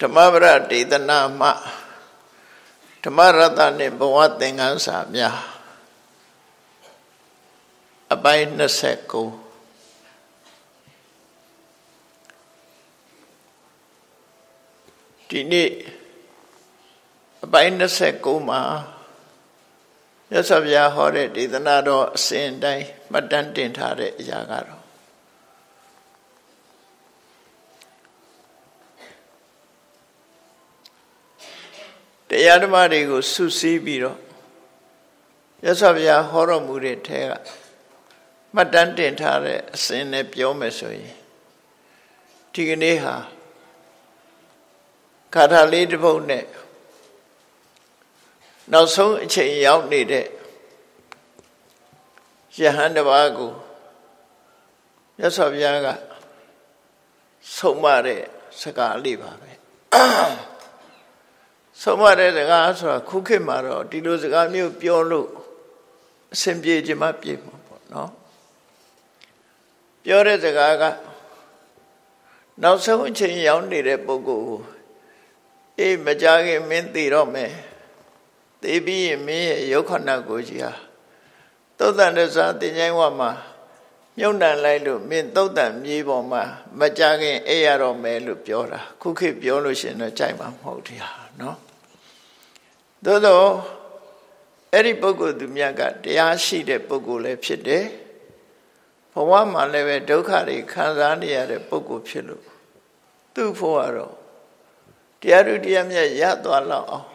ဓမ္မပရဒေသနာမှဓမ္မရတနှင့်ဘဝသင်္ကန်းစာများအပိုင်း29ဒီနေ့အပိုင်း29မှာမြတ်စွာဘုရားဟောတဲ့ဒေသနာတော်အစဉ်တိုင်းမှတ်တမ်းတင်ထားတဲ့အရာကတော့တရားဓမ္မတွေကိုစုစည်းပြီးတော့မြတ်စွာဘုရားဟောတော်မူတဲ့ထဲကမှတ်တမ်းတင်ထားတဲ့အစဉ်နဲ့ပြောမယ်ဆိုရင်ဒီကနေ့ဟာခါထာလေးတစ်ပုဒ်နဲ့နောက်ဆုံးအချိန်ရောက်နေတဲ့ယဟန်တစ်ပါးကိုမြတ်စွာဘုရားကဆုံးမတဲ့စကားလေးပါပဲဆုံးမတဲ့စကားဆိုတာခုခေတ်မှာတော့ဒီလိုစကားမျိုးပြောလို့အဆင်ပြေခြင်းမပြေမှာပေါ့နော်ပြောတဲ့စကားကနောက်ဆုံးအချိန်ရောက်နေတဲ့ပုဂ္ဂိုလ်ကိုအေးမကြခင်မင်းသိတော့မယ်သိပြီးရင်မင်းရဲ့ရုပ်ခန္ဓာကိုယ်ကြီးဟာသုတ်တန်တစားတင်ချိုင်းဝမှာမြုပ်နှံလိုက်လို့မင်းသုတ်တန်မြေပေါ်မှာမကြခင်အေးရတော့မယ်လို့ပြောတာခုခေတ်ပြောလို့ရှိရင်တော့ကြိုက်မှာမဟုတ်တရားနော်သို့တော့အဲ့ဒီပုဂ္ဂိုလ်သူမြတ်ကတရားရှိတဲ့ပုဂ္ဂိုလ်လည်းဖြစ်တယ်ဘဝမှာလည်းပဲဒုက္ခတွေခံစားနေရတဲ့ပုဂ္ဂိုလ်ဖြစ်လို့သူ့ဖို့ကတော့တရားသူတရားမြတ်ရသွားလောက်အောင်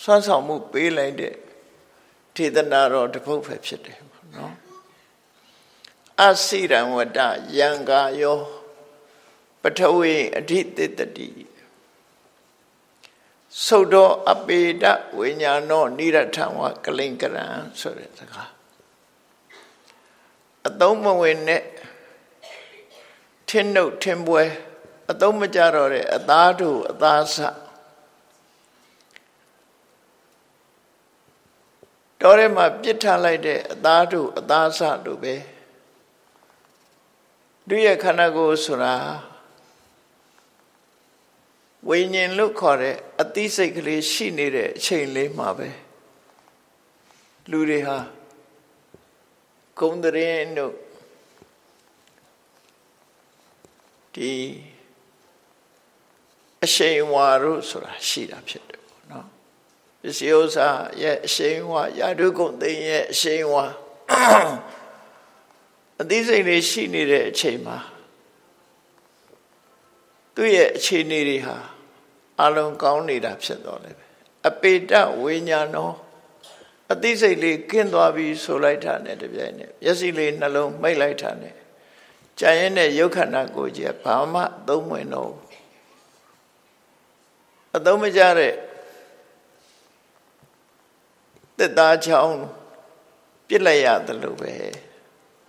စွမ်းဆောင်မှုပေးလိုက်တဲ့ဒေသနာတော်တစ်ပုဒ်ပဲဖြစ်တယ်နော်အစိရံဝတ္တယံကာယောပထဝေအဓိတတတိသုဒ္ဓောအပေဒဝိညာဏောနိရထံဝကလိန်ကရံဆိုတဲ့စကားအသုံးမဝင်နဲ့ထင်းနှုတ်ထင်းပွဲအသုံးမကြတော့တဲ့အသားတို့အသားဆတော်ထဲမှာပြစ်ထားလိုက်တဲ့အသားတို့အသားဆတို့ပဲသူရဲ့ခန္ဓာကိုယ်ဆိုတာဝိညာဉ်လို့ခေါ်တဲ့အသိစိတ်ကလေးရှိနေတဲ့အချိန်လေးမှာပဲလူတွေဟာဂုဏ်တရင်တို့ဒီအရှိန်ဝါတို့ဆိုတာရှိတာဖြစ်တယ်ပေါ့နော်ပစ္စည်းဥစ္စာရဲ့အရှိန်ဝါယာတုဂုဏ်သိမ်းရဲ့အရှိန်ဝါအသိစိတ်လေးရှိနေတဲ့အချိန်မှာသူ့ရဲ့အခြေအနေတွေဟာအလုံးကောင်းနေတာဖြစ်တော့လေအပေတဝိညာဏောအသိစိတ်လေးကင်းသွားပြီဆိုလိုက်တာနဲ့တပြိုင်နက်မျက်စိလေးနှလုံးမိတ်လိုက်တာနဲ့ကြာရင်တဲ့ရုပ်ခန္ဓာကိုယ်ကြီးဘာမှအသုံးမဝင်တော့ဘူးအသုံးမကျတဲ့တစ်သားချောင်းပြစ်လိုက်ရတယ်လို့ပဲ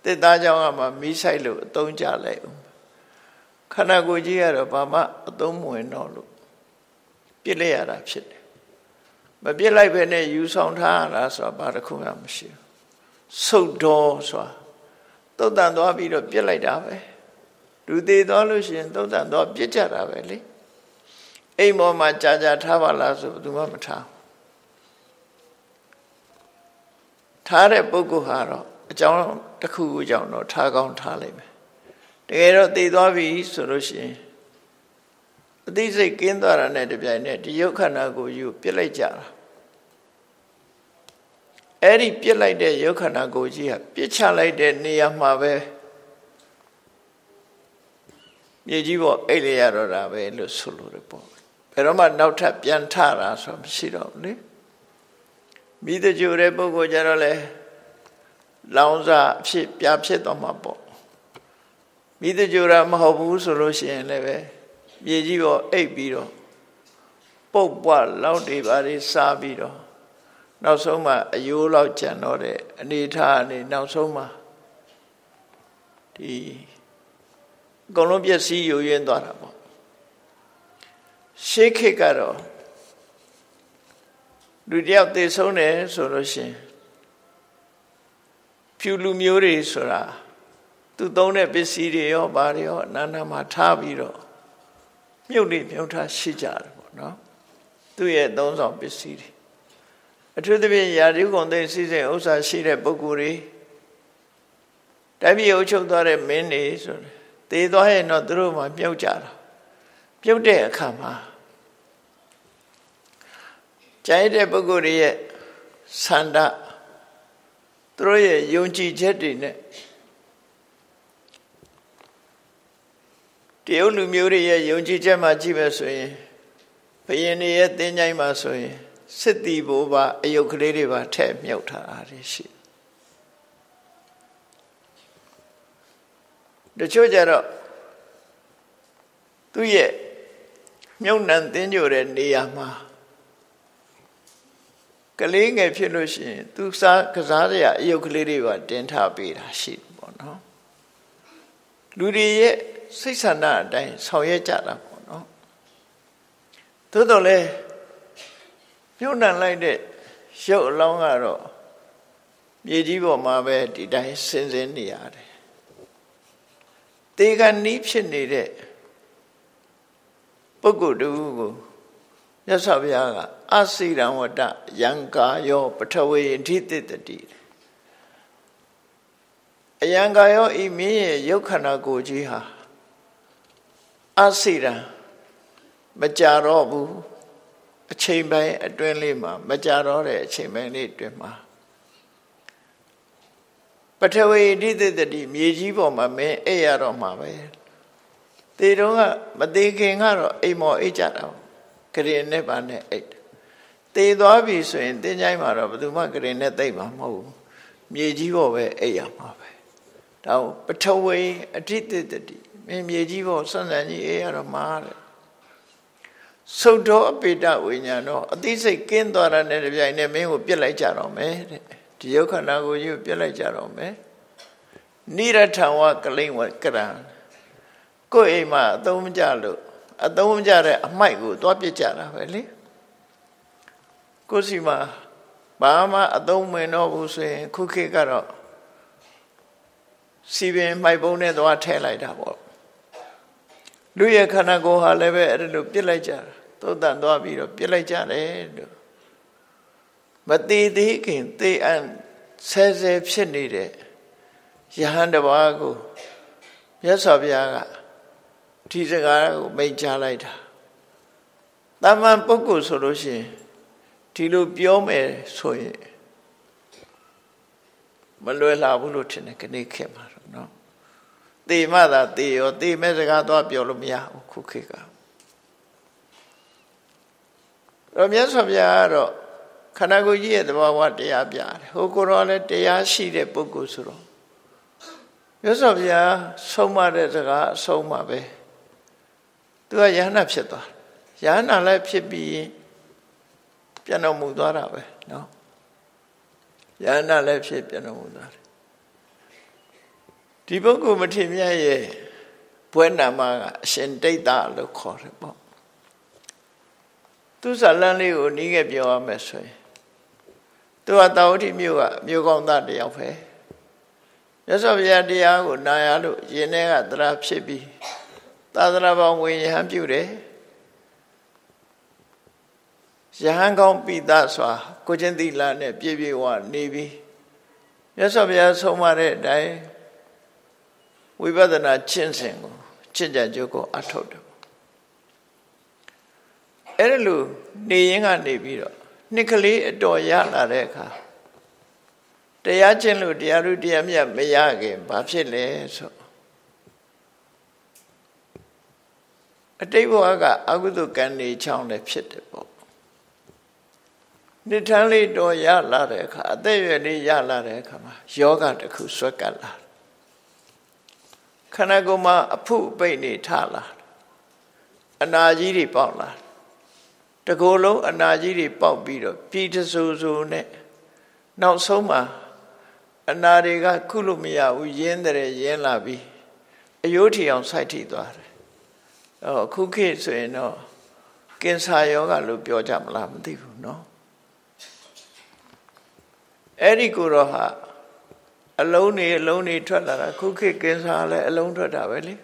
တစ်သားချောင်းကမှမီးဆိုင်လို့အသုံးကျလိုက်ဦးခန္ဓာကိုယ်ကြီးကတော့ဘာမှအသုံးမဝင်တော့လို့ပြစ်လိုက်ရတာဖြစ်တယ်မပြစ်လိုက်ပဲနဲ့ယူဆောင်ထားရတာဆိုတာဘာတစ်ခုမှမရှိဘူးသုတ်တော်ဆိုတာသုတ်တန်သွားပြီးတော့ပြစ်လိုက်တာပဲလူသေးသွားလို့ရှိရင်သုတ်တန်သွားပြစ်ကြတာပဲလေအိမ်ပေါ်မှာကြာကြာထားပါလားဆိုဘယ်သူမှမထားထားတဲ့ပုဂ္ဂိုလ်ဟာတော့အကြောင်းတစ်ခုခုကြောင့်တော့ထားကောင်းထားလိုက်မယ်တကယ်တော့သိသွားပြီဆိုလို့ရှိရင်အသိစိတ်ကင်းသွားတာနဲ့တပြိုင်နက်ဒီယုတ်ခန္ဓာကိုယ်ယူပြစ်လိုက်ကြတာအဲ့ဒီပြစ်လိုက်တဲ့ယုတ်ခန္ဓာကိုယ်ကြီးကပြစ်ချလိုက်တဲ့နေရာမှာပဲမြေကြီးပေါ်အိတ်လေရတော့တာပဲလို့ဆိုလို့ရပေါ့ဘယ်တော့မှနောက်ထပ်ပြန်ထတာဆိုမရှိတော့ဘူးလေမိတကြိုတဲ့ပုဂ္ဂိုလ်ကြတော့လေလောင်စာအဖြစ်ပြဖြစ်တော့မှာပေါ့မိတကြိုတာမဟုတ်ဘူးဆိုလို့ရှိရင်လည်းပဲမြေကြီးပေါ်အိတ်ပြီးတော့ပုတ်ပွားလောက်တွေပါတွေစားပြီးတော့နောက်ဆုံးမှအယိုးလောက်ကျန်တော့တဲ့အနေထားအနေနောက်ဆုံးမှဒီအကုန်လုံးပျက်စီးယိုယွင်းသွားတာပေါ့ရှေးခေတ်ကတော့လူတယောက်သေဆုံးတယ်ဆိုလို့ရှိရင်ဖြူလူမျိုးတွေဆိုတာသူသုံးတဲ့ပစ္စည်းတွေရောဘာတွေရောနာနာမှာထားပြီးတော့မြုပ်နေမြုပ်ထားရှိကြတယ်ပေါ့ နော်သူ့ရဲ့သုံးဆောင်ပစ္စည်းတွေအထူးသဖြင့်ယာတိဂုံသိစီစဉ်ဥစ္စာရှိတဲ့ပုဂ္ဂိုလ်တွေတိုင်းပြည်အုပ်ချုပ်သွားတဲ့မင်းတွေဆိုသေသွားရင်တော့သူတို့မှမြုပ်ကြတာပြုတ်တဲ့အခါမှာကြိုက်တဲ့ပုဂ္ဂိုလ်တွေရဲ့ဆန္ဒသူတို့ရဲ့ယုံကြည်ချက်တွေနဲ့တရုတ်လူမျိုးတွေရဲ့ယုံကြည်ချက်မှကြည့်မယ်ဆိုရင်ဘုရင်တွေရဲ့တင်းကြိုင်းမှာဆိုရင်စစ်တီဘိုးပါအယုတ်ကလေးတွေပါထည့်မြုပ်ထားတာရှိတချို့ကြတော့သူ့ရဲ့မြုပ်နှံတင်းကြိုတဲ့နေရာမှာကလေးငယ်ဖြစ်လို့ရှိရင်သူကစားရအယုတ်ကလေးတွေပါတင်ထားပေးတာရှိတယ်ပေါ့နော်လူတွေရဲ့စိတ်ဆန္ဒအတိုင်းဆောင်ရွက်ကြတာပေါ့နော်သို့တော်လည်းမြုပ်နှံလိုက်တဲ့ရုပ်အလောင်းကတော့မြေကြီးပေါ်မှာပဲဒီတိုင်းဆင်းဆင်းနေရတယ်တေကနီးဖြစ်နေတဲ့ပုဂ္ဂိုလ်တူကိုမြတ်စွာဘုရားကအစိရံဝတ္တယံကာယောပထဝေအဓိတတတိအယံကာယောဤမင်းရဲ့ရုပ်ခန္ဓာကိုယ်ကြီးဟာအစိရံမကြတော့ဘူးအချိန်ပိုင်းအတွင်းလေးမှာမကြတော့တဲ့အချိန်ပိုင်းလေးအတွင်းမှာပထဝီအဓိတတတိမြေကြီးပေါ်မှာမင်းအိပ်ရတော့မှာပဲတေတော့ကမသေးခင်ကတော့အိမ်မော်အိပ်ကြတာကရင်နဲ့ပါနဲ့အိတ်သေသွားပြီဆိုရင်တင်းကြိုင်းမှာတော့ဘယ်သူမှကရင်နဲ့သိပ်မှာမဟုတ်ဘူးမြေကြီးပေါ်ပဲအိတ်ရမှာပဲဒါပထဝီအဓိတတတိမင်းမြေကြီးပေါ်ဆန်းဆန်းကြီးအိတ်ရတော့မှာတဲ့သုဒ္ဓောအပိတဝိညာဏောအသိစိတ်ကင်းသွားတဲ့တပြိုင်နက်မင်းကိုပြစ်လိုက်ကြတော့မယ်တဲ့ဒီယုတ်ခန္ဓာကိုကြီးကိုပြစ်လိုက်ကြတော့မယ်နိရထံဝကလိမ့်ဝကရံကိုယ်အိမ်မှာအသုံးမကျလို့အသုံးမကျတဲ့အမိုက်ကိုသွားပြစ်ကြတာပဲလေကိုယ်စီမှာဘာမှအသုံးမဝင်တော့ဘူးဆိုရင်ခုခေတ်ကတော့စီပင်မိုက်ပုံးနဲ့သွားထည့်လိုက်တာပေါ့လူရဲ့ခန္ဓာကိုယ်ဟာလည်းပဲအဲ့လိုပြစ်လိုက်ကြတာသုတ်တန်သွားပြီးတော့ပြစ်လိုက်ကြတယ်လို့မသေးသေးခင်သေအံဆဲဆဲဖြစ်နေတဲ့ယဟန်တစ်ပါးကိုမြတ်စွာဘုရားကဒီစကားကိုမိန့်ကြားလိုက်တာတာမန်ပုဂ္ဂိုလ်ဆိုလို့ရှိရင်ဒီလိုပြောမယ်ဆိုရင်မလွယ်လာဘူးလို့ထင်တယ်ခဏခေတ်မှာတော့နော်သေမှသာသေရောသေမဲ့စကားတော့ပြောလို့မရဘူးခုခေတ်ကတော့မြတ်စွာဘုရားကတော့ခန္ဓာကိုယ်ကြီးရဲ့သဘာဝတရားပြတယ်ဟိုကိုယ်တော်လည်းတရားရှိတဲ့ပုဂ္ဂိုလ်ဆိုတော့မြတ်စွာဘုရားဆုံးမတဲ့စကားအဆုံးမှာပဲသူကယဟနာဖြစ်သွားယဟနာလည်းဖြစ်ပြီးပြန်တော်မူသွားတာပဲနော်ယဟနာလည်းဖြစ်ပြန်တော်မူသွားတယ်ဒီပုဂ္ဂိုလ်မထေမြတ်ရဲ့ဘွဲနာမကအရှင်တိတ်တာလို့ခေါ်တယ်ပေါ့သူဇာလန်းလေးကိုနီးခဲ့ပြောရမယ်ဆိုရင်သူကတာဝတိမြို့ကမြို့ကောင်းသားတယောက်ပဲမြတ်စွာဘုရားတရားကိုနာရလို့ယင်ထဲကသရဖြစ်ပြီးသာသနာ့ဘောင်ဝင်ယဟန်ပြုတယ်ယဟန်ကောင်းပိသစွာကိုချင်းသီလနဲ့ပြည့်ပြည့်ဝနေပြီးမြတ်စွာဘုရားဆုံးမတဲ့အတိုင်းဝိပဿနာကျင့်စဉ်ကိုကျင့်ကြံကြိုးကိုအထောက်တယ်အဲ့ဒါလို့နေရင်ကနေပြီးတော့နှစ်ကလေးအတော်ရလာတဲ့အခါတရားကျင့်လို့တရားဥတရားမြတ်မရခင်ဘာဖြစ်လဲဆိုအတိတ်ဘဝကအကုသိုလ်ကံတွေချောင်းလည်းဖြစ်တယ်ပေါ့နှစ်ထန်းလေးတော်ရလာတဲ့အခါအသက်ရွယ်လေးရလာတဲ့အခါမှာယောဂတစ်ခုဆွဲကပ်လာခန္ဓာကိုယ်မှာအဖုအပိတ်နေထလာအနာကြီးတွေပေါက်လာတကိုယ်လုံးအနာကြီးတွေပေါက်ပြီးတော့ပြည်တဆူဆူနဲ့နောက်ဆုံးမှာအနာတွေကခုလို့မရဘူးရင်းတယ်ရင်းလာပြီးအယိုးထီအောင်စိုက်ထိသွားတယ်ခုခေတ်ဆိုရင်တော့ကင်ဆာယောဂလို့ပြောကြမလားမသိဘူးเนาะအဲ့ဒီကိုတော့ဟာအလုံးတွေထွက်လာတာခုခေတ်ကင်ဆာလည်းအလုံးထွက်တာပဲလေ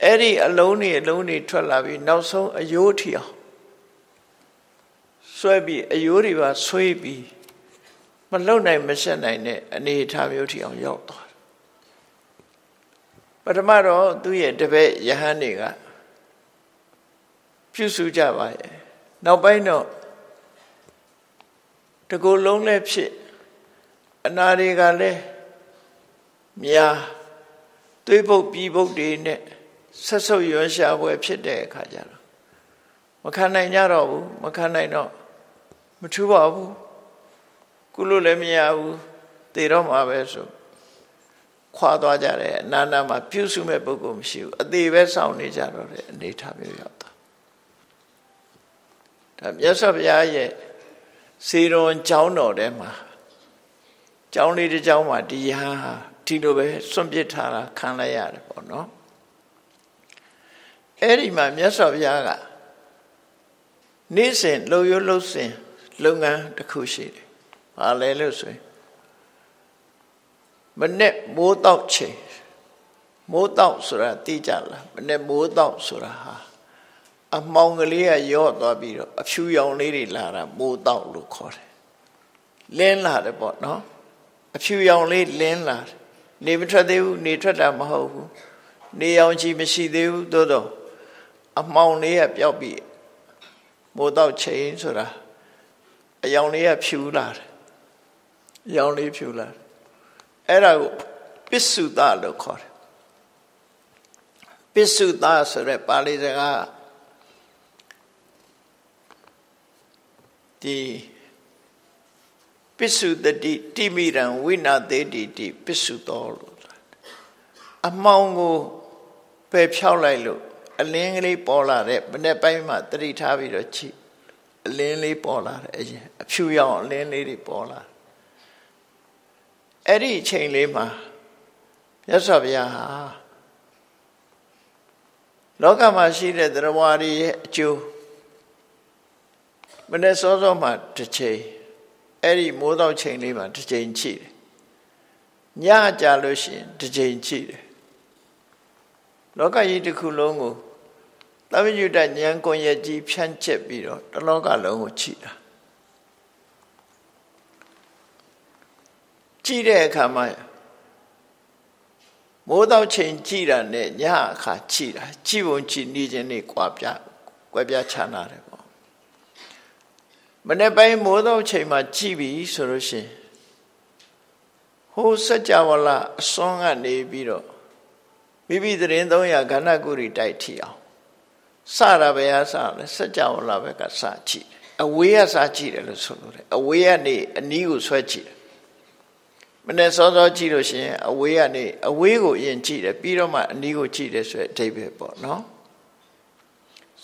အဲ့ဒီအလုံးတွေထွက်လာပြီးနောက်ဆုံးအယိုးထီအောင်ဆွဲပြီးအယိုးတွေပါဆွေးပြီးမလုံနိုင်မရှက်နိုင်တဲ့အနေအထားမျိုးထီအောင်ရောက်သွားတယ်ပထမတော့သူ့ရဲ့တပည့်ယဟန်တွေကပြုစုကြပါရဲ့နောက်ပိုင်းတော့တကူလုံးလည်းဖြစ်အနာတွေကလည်းများသွေးပုတ်ပြီးပုတ်တွေနဲ့ဆက်ဆုပ်ရွံ့ရှာပွဲဖြစ်တဲ့အခါကျတော့မခံနိုင်ကြတော့ဘူးမခံနိုင်တော့မထူပါဘူးကုလို့လည်းမရဘူးသေတော့မှာပဲဆိုခွာသွားကြတယ်အနာနာမှာပြုစုမဲ့ပုဂ္ဂိုလ်မရှိဘူးအသေးပဲစောင့်နေကြတော့တဲ့အနေထားမျိုးရောက်တာဒါမြတ်စွာဘုရားရဲ့စေရွန်ကျောင်းတော်ထဲမှာကျောင်းလေးတစ်ကျောင်းမှာဒီယဟန်ဟာဒီလိုပဲစွန့်ပစ်ထားတာခံလိုက်ရတယ်ပေါ့နော်အဲ့ဒီမှာမြတ်စွာဘုရားကနေ့စဉ်လှုပ်ရွလှုပ်စဉ်လုပ်ငန်းတစ်ခုရှိတယ်။ဘာလဲလို့ဆိုရင်မနေ့မိုးတောက်ချိန်မိုးတောက်ဆိုတာသိကြလားမနေ့မိုးတောက်ဆိုတာဟာအမှောင်ကလေးကရော့သွားပြီးတော့အဖြူရောင်လေးတွေလာတာမိုးတောက်လို့ခေါ်တယ်။လင်းလာတယ်ပေါ့နော်။အဖြူရောင်လေးလင်းလာတယ်။နေမထွက်သေးဘူးနေထွက်တာမဟုတ်ဘူး။နေရောင်ချီမရှိသေးဘူးသို့တော့အမှောင်လေးကပျောက်ပြီးမိုးတောက်ချိန်ဆိုတာအယောင်လေးကဖြူလာတယ်အယောင်လေးဖြူလာတယ်အဲ့ဒါကိုပစ္စုတလို့ခေါ်တယ်ပစ္စုတဆိုတဲ့ပါဠိစကားဒီပစ္စုတတိတိမိရံဝိနာသေတိတိပစ္စုတောလို့အမှောင်ကိုပယ်ဖြောက်လိုက်လို့အလင်းကလေးပေါ်လာတဲ့မနေ့ပိုင်းမှာတတိထားပြီးတော့ကြည့်အလင်းလေးပေါ်လာတယ်အဖြူရောင်အလင်းလေးတွေပေါ်လာအဲ့ဒီအချိန်လေးမှာမြတ်စွာဘုရားဟာလောကမှာရှိတဲ့သရဝါတွေရဲ့အကျိုးမနေ့စောစောမှာတစ်ချိန်အဲ့ဒီမိုးတောက်ချိန်လေးမှာတစ်ချိန်ကြည့်တယ်ညကြလို့ရှိရင်တစ်ချိန်ကြည့်တယ်လောကကြီးတစ်ခုလုံးကိုသမယုတဉာဏ်ကွန်ရက်ကြီးဖြန့်ကျက်ပြီးတော့တလောကလုံးကိုကြည့်တာကြည့်တဲ့အခါမှာမိုးတော့ချိန်ကြည့်တာနဲ့ညအခါကြည့်တာကြည့်ပုံကြည့်နေခြင်းနဲ့ကွာပြခြားနာတယ်ပေါ့မနေ့ပိုင်းမိုးတော့ချိန်မှာကြည့်ပြီဆိုလို့ရှိရင်ဟိုစัจ java လာအစွန်းကနေပြီးတော့မိမိသတင်း300ခန္ဓာကိုယ်တိုက်ထီအောင်စတာပဲစလဲစัจ java လာပဲကစကြည့်အဝေးကစကြည့်တယ်လို့ဆိုလို့တယ်အဝေးကနေအနီးကိုဆွဲကြည့်တယ်မနေ့စောစောကြည့်လို့ရှိရင်အဝေးကနေအဝေးကိုအရင်ကြည့်တယ်ပြီးတော့မှအနီးကိုကြည့်တယ်ဆိုတဲ့အဓိပ္ပာယ်ပေါ့နော်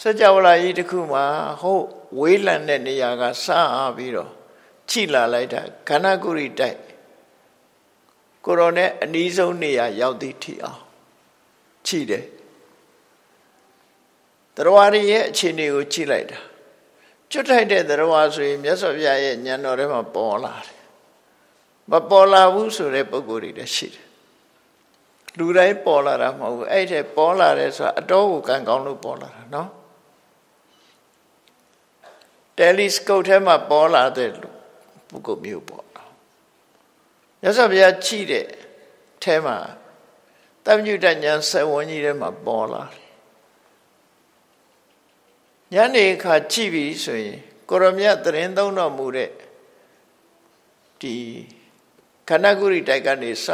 စัจ java လာကြီးတစ်ခုမှာဟုတ်ဝေးလံတဲ့နေရာကစအားပြီးတော့ကြည့်လာလိုက်တာခန္ဓာကိုယ်တိုက်ကိုရောနဲ့အနီးဆုံးနေရာရောက်သည့်ထီအောင်ကြည့်တယ်တရားရည်ရဲ့အခြေအနေကိုကြည့်လိုက်တာကျွတ်ထိုက်တဲ့တရားဆိုရင်မြတ်စွာဘုရားရဲ့ဉာဏ်တော်ထဲမှာပေါ်လာတယ်မပေါ်လာဘူးဆိုတဲ့ပုဂ္ဂိုလ်တွေလည်းရှိတယ်လူတိုင်းပေါ်လာတာမဟုတ်ဘူးအဲ့ထဲပေါ်လာတယ်ဆိုတာအတော်ကိုကံကောင်းလို့ပေါ်လာတာနော်တယ်လီစကုပ်ထဲမှာပေါ်လာတဲ့ပုဂ္ဂိုလ်မျိုးပေါ့မြတ်စွာဘုရားကြည့်တဲ့ထဲမှာတပ္ပညုတဉာဏ်ဆက်ဝန်းကြီးထဲမှာပေါ်လာတယ်ညနေခါကြည့်ပြီဆိုရင်ကိုရမြတ်သတင်းသုံးတော်မူတဲ့ဒီခန္ဓာကိုယ်တိုက်ကနေစ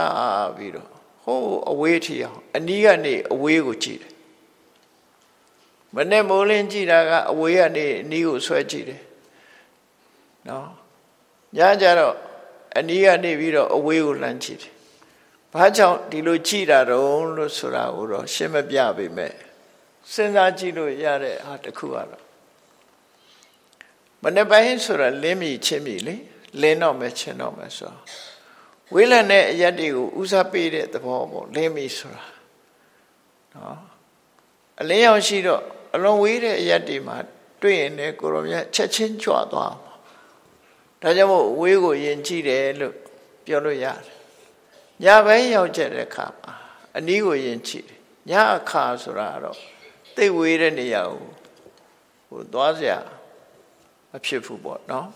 ပြီးတော့ဟိုးအဝေးထီအောင်အနီးကနေအဝေးကိုကြည့်တယ်မနေ့မိုးလင်းကြည့်တာကအဝေးကနေအနီးကိုဆွဲကြည့်တယ်နော်ညကြတော့အနီးကနေပြီးတော့အဝေးကိုလှမ်းကြည့်တယ်ဘာကြောင့်ဒီလိုကြည့်တာတော့လို့ဆိုတာကိုတော့ရှင်းမပြပေမဲ့စဉ်းစားကြည့်လို့ရတဲ့ဟာတစ်ခုကတော့မနေ့ပိုင်းဆိုတာလင်းမြချင်းမြလေလင်းတော့မယ်ချင်းတော့မယ်ဆိုဝေးလံတဲ့အရက်တွေကိုဦးစားပေးတဲ့သဘောပေါ့လင်းမြဆိုတာနော်အလင်းရောင်ရှိတော့အလုံးဝေးတဲ့အရက်တွေမှာတွေ့ရင်လည်းကိုရောမြတ်ချက်ချင်းကြွသွားမှာဒါကြောင့်မို့ဝေးကိုယဉ်ကြည့်တယ်လို့ပြောလို့ရတယ်ညပိုင်းရောက်တဲ့အခါမှာအနီးကိုယဉ်ကြည့်တယ် ညအခါဆိုတာတော့သိဝေးတဲ့နေရာကိုသွားစရာမဖြစ်ဘူးပေါ့နော်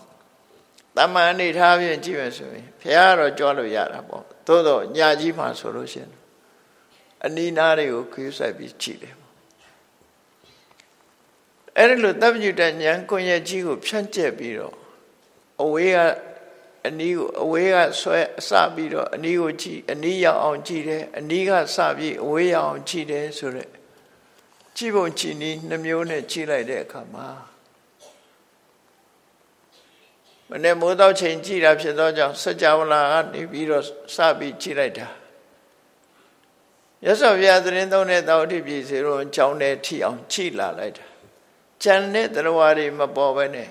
တမန်အနေထားဖြင့်ကြည့်မယ်ဆိုရင်ဘုရားကတော့ကြွလို့ရတာပေါ့သို့တော့ညကြီးမှဆိုလို့ရှိရင်အနီးနားတွေကိုခရီးဆိုင်ပြီးကြည့်တယ်အဲ့ဒီလိုတပ်ညုတဉာဏ်ကိုရကြီးကိုဖြန့်ကျက်ပြီးတော့အဝေးကအနီးကိုအဝေးကဆွဲအစပြီးတော့အနီးကိုကြည့်အနီးရောက်အောင်ကြည့်တယ်အနီးကစပြီးအဝေးရောက်အောင်ကြည့်တယ်ဆိုတော့ကြည့်ပုံကြည့်နည်းနှမျိုးနဲ့ကြည့်လိုက်တဲ့အခါမှာမနေ့မိုးတော့ချိန်ကြည့်တာဖြစ်သောကြောင့်စัจ java လာကနေပြီးတော့စပြီးကြည့်လိုက်တာရသော်ဘုရားသတင်းသုံးတဲ့တောက်တိပြည်စီတော့ကြောင်းတဲ့ထိအောင်ကြည့်လာလိုက်တာကျန်တဲ့တရားဝါတွေမပေါ်ပဲနဲ့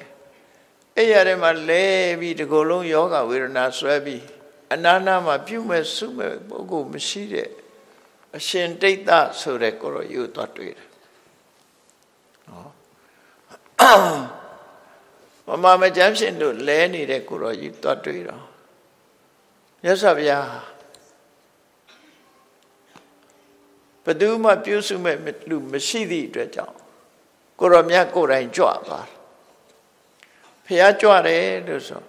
အဲ့ရတဲ့မှာလဲပြီးဒီကိုယ်လုံးယောဂဝေဒနာဆွဲပြီးအနာနာမှာပြုမဲ့စုမဲ့ပုဂ္ဂိုလ်မရှိတဲ့အရှင်တိတ်တဆိုတဲ့ကိုရောယူသွားတွေ့တယ်မမကျမ်းရှင်တို့လဲနေတဲ့ကိုရောယူသွားတွေ့တော့မြတ်စွာဘုရားဘယ်သူမှပြုစုမဲ့လူမရှိသည့်အတွက်ကြောင့်ကိုရောမြတ်ကိုယ်တိုင်ကြွသွားတယ်ဘုရားကြွတယ်လို့ဆို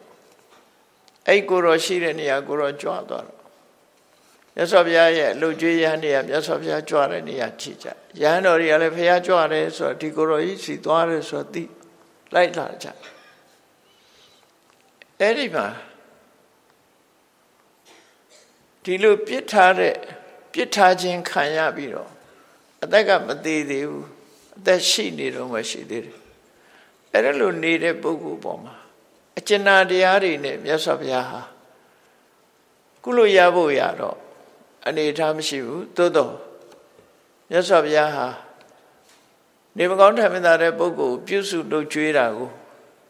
အဲ့ကိုရောရှိတဲ့နေရာကိုရောကြွသွားတော့မြတ်စွာဘုရားရဲ့လှုပ်ကြွေးရဟန်းတွေကမြတ်စွာဘုရားကြွတဲ့နေရာကြည့်ကြရဟန်းတော်တွေကလည်းဘုရားကြွတယ်ဆိုတော့ဒီကိုရောကြီးစီသွားတယ်ဆိုတော့သိလိုက်လာကြအဲ့ဒီမှာဒီလိုပြစ်ထားခြင်းခံရပြီးတော့အသက်ကမသေးသေးဘူးအသက်ရှိနေတော့မှရှိသေးတယ်အဲ့ဒါလိုနေတဲ့ပုဂ္ဂိုလ်ပေါ်မှာအကျဉ်းတရားတွေနဲ့မြတ်စွာဘုရားဟာကုလို့ရဖို့ရတော့အနေထားမရှိဘူးသို့တော့မြတ်စွာဘုရားဟာနေမကောင်းထမ်းမသာတဲ့ပုဂ္ဂိုလ်ပြုစုလုပ်ကြွေးတာကို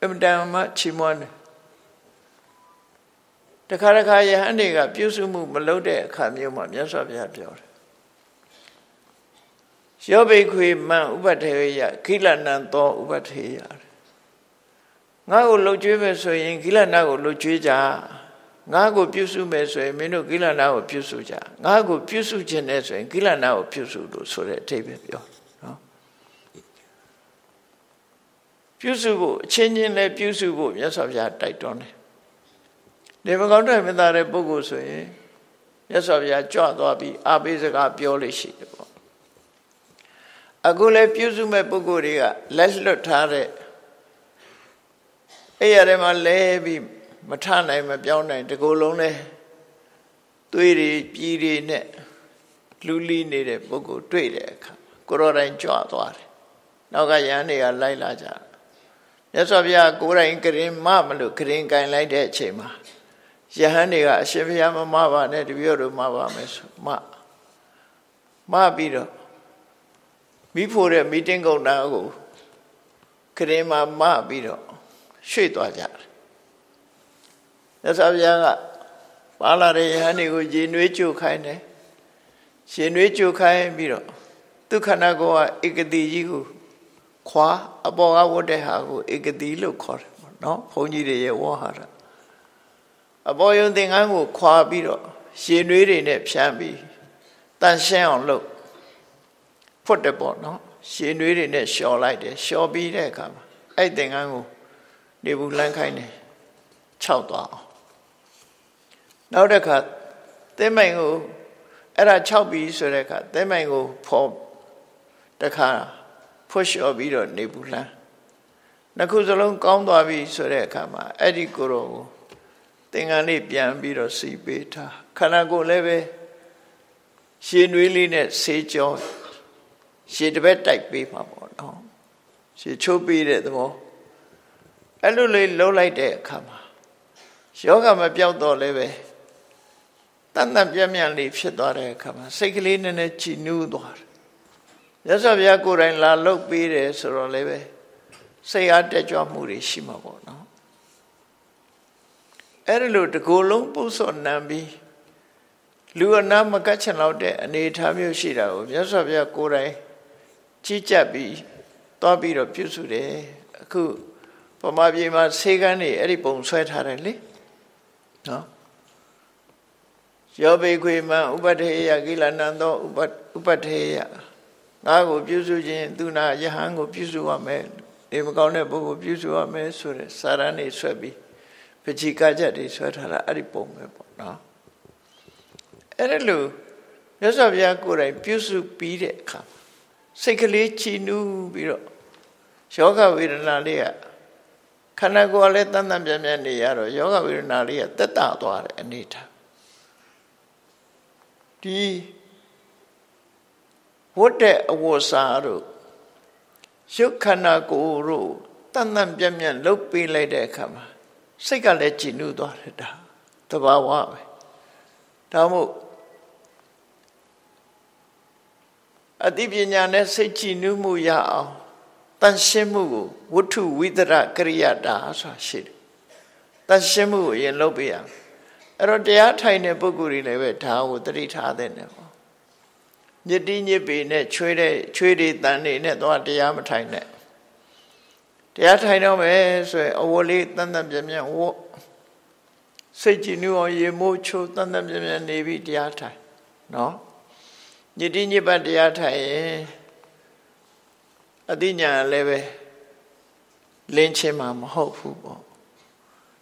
အမတန်မှချီးမွမ်းတယ်တခါတခါယဟန်တွေကပြုစုမှုမလုပ်တဲ့အခါမျိုးမှာမြတ်စွာဘုရားပြောတယ်ယောဘိခွေမံဥပထေယခိလနံသောဥပထေယငါ့ကိုလှုပ်ကြွေးမယ်ဆိုရင်ခိလနာကိုလှုပ်ကြွေးကြငါ့ကိုပြုစုမယ်ဆိုရင်မင်းတို့ခိလနာကိုပြုစုကြငါ့ကိုပြုစုခြင်းနဲ့ဆိုရင်ခိလနာကိုပြုစုလို့ဆိုတဲ့အဓိပ္ပာယ်ပြောနော်ပြုစုဖို့အချင်းချင်းလည်းပြုစုဖို့မြတ်စွာဘုရားတိုက်တွန်းတယ်နေမကောင်းတဲ့မသားတဲ့ပုဂ္ဂိုလ်ဆိုရင်မြတ်စွာဘုရားကြွသွားပြီးအာပိစကားပြောလို့ရှိတယ်ပေါ့အခုလည်းပြုစုမဲ့ပုဂ္ဂိုလ်တွေကလက်လွတ်ထားတဲ့အဲ့ရတဲ့မှာလဲပြီးမထနိုင်မပြောင်းနိုင်တကိုယ်လုံးလဲသွေးတွေပြည်တွေနဲ့လူလီနေတဲ့ပုဂ္ဂိုလ်တွေ့တဲ့အခါကိုရောတိုင်းကြွသွားတယ်နောက်ကယဟန်တွေကလိုက်လာကြမြတ်စွာဘုရားကိုယ်တိုင်ကရင်မလို့ကရင်ကင်လိုက်တဲ့အချိန်မှာယဟန်တွေကအရှင်ဘုရားမပါနဲ့တပည့်တော်မပါမယ်ဆိုမပြီးတော့မိဖို့တဲ့မီတင်းကုန်တာကိုကရင်မပြီးတော့ရွှေ့သွားကြတယ်မြတ်စွာဘုရားကပါလာတဲ့ယဟန်တွေကိုရေနွေးကြိုခိုင်းတယ်ရေနွေးကြိုခိုင်းပြီးတော့သူခန္ဓာကိုယ်ကဧကတိကြီးကိုခွာအပေါ်ကဝတ်တဲ့ဟာကိုဧကတိလို့ခေါ်တယ်ပေါ့နော်ဘုန်းကြီးတွေရဲ့ဝါဟာရအပေါ်ယုံသင်္ကန်းကိုခွာပြီးတော့ရေနွေးတွေနဲ့ဖြန်းပြီးတန်ရှင်းအောင်လုပ်ဖွတ်တယ်ပေါ့နော်ရေနွေးတွေနဲ့လျှော်လိုက်တယ်လျှော်ပြီးတဲ့အခါမှာအဲ့သင်္ကန်းကိုနေဘူးလန်းခိုင်းတယ်6သွားအောင်နောက်တစ်ခါသဲမိုင်ကိုအဲ့ဒါ6ပြီးဆိုတဲ့အခါသဲမိုင်ကိုဖော်တစ်ခါဖွတ်လျှော်ပြီးတော့နေဘူးလန်းနှစ်ခုစလုံးကောင်းသွားပြီဆိုတဲ့အခါမှာအဲ့ဒီကိုရောကိုသင်္ကန်းလေးပြန်ပြီးတော့စီပေးထားခန္ဓာကိုယ်လည်းပဲရှည်နွေးလေးနဲ့ဆေးကြောရှည်တစ်ဘက်တိုက်ပေးမှာပေါ့နော်ရှည်ချိုးပေးတဲ့သဘောအဲ့လိုလေးလှုပ်လိုက်တဲ့အခါမှာယောဂမပြောက်တော့လည်းပဲတန်တန်ပြန့်ပြန့်လေးဖြစ်သွားတဲ့အခါမှာစိတ်ကလေးနည်းနည်းကြည်နူးသွားတယ်မြတ်စွာဘုရားကိုယ်တိုင်လာလှုပ်ပေးတယ်ဆိုတော့လည်းပဲစိတ်အားတက်ကြွမှုတွေရှိမှာပေါ့နော်အဲ့ဒီလိုတကူလုံးပုစောနံပြီးလူအနာမကတ်ချင်တော့တဲ့အနေအထားမျိုးရှိတာကိုမြတ်စွာဘုရားကိုယ်တိုင်ကြီးကြပ်ပြီးသွားပြီးတော့ပြုစုတယ်အခုပမာပြေမှာဆေးကန်းတွေအဲ့ဒီပုံဆွဲထားတယ်လေနော် ယောဘေခွေမံဥပထေယကိလနံသောဥပထေယငါကိုပြုစုခြင်းသူနာယဟန်ကိုပြုစုရမယ်ဒီမကောင်းတဲ့ပုဂ္ဂိုလ်ပြုစုရမယ်ဆိုတဲ့စာရန်နေဆွဲပြီးပဋိကချက်တွေဆွဲထားတာအဲ့ဒီပုံပဲပေါ့နော်အဲ့ဒါလို့မြတ်စွာဘုရားကိုယ်တိုင်ပြုစုပြီးတဲ့အခါစိတ်ကလေးချီနူးပြီးတော့ယောဂဝေဒနာလေးကခန္ဓာကိုယ်လည်းတန်တန်ပြန်ပြန်နေရတော့ယောဂဝေဒနာလေးကတက်တာသွားတယ်အနေထားဒီဝတ်တဲ့အဝတ်စားတို့ရုပ်ခန္ဓာကိုယ်တို့တန်တန်ပြန်ပြန်လှုပ်ပေးလိုက်တဲ့အခါမှာစိတ်ကလည်းကြည်နူးသွားတယ်ဒါသဘာဝပဲဒါမို့အသိပညာနဲ့စိတ်ကြည်နူးမှုရအောင်တန်ရှင်းမှုကိုဝတ္ထုဝိသရကရိယာတာဆိုတာရှိတယ်တန်ရှင်းမှုကိုရင်လုပ်ပေးရအဲ့တော့တရားထိုင်တဲ့ပုဂ္ဂိုလ်တွေလည်းပဲဒါကိုသတိထားတဲ့နဲ့ပေါ့ညစ်တီးညစ်ပေနဲ့ချွေးတွေတန်နေနဲ့တော့တရားမထိုင်နဲ့တရားထိုင်တော့မယ်ဆိုရင်အဝတ်လေးတန်တန်ပြန်ပြန်ဝတ်စိတ်ကြည်နူးအောင်ရေမိုးချိုးတန်တန်ပြန်ပြန်နေပြီးတရားထိုင်နော်ညစ်တီးညစ်ပတ်တရားထိုင်ရင်အသိဉာဏ်လည်းပဲလင်းချင်းမှာမဟုတ်ဘူးပေါ့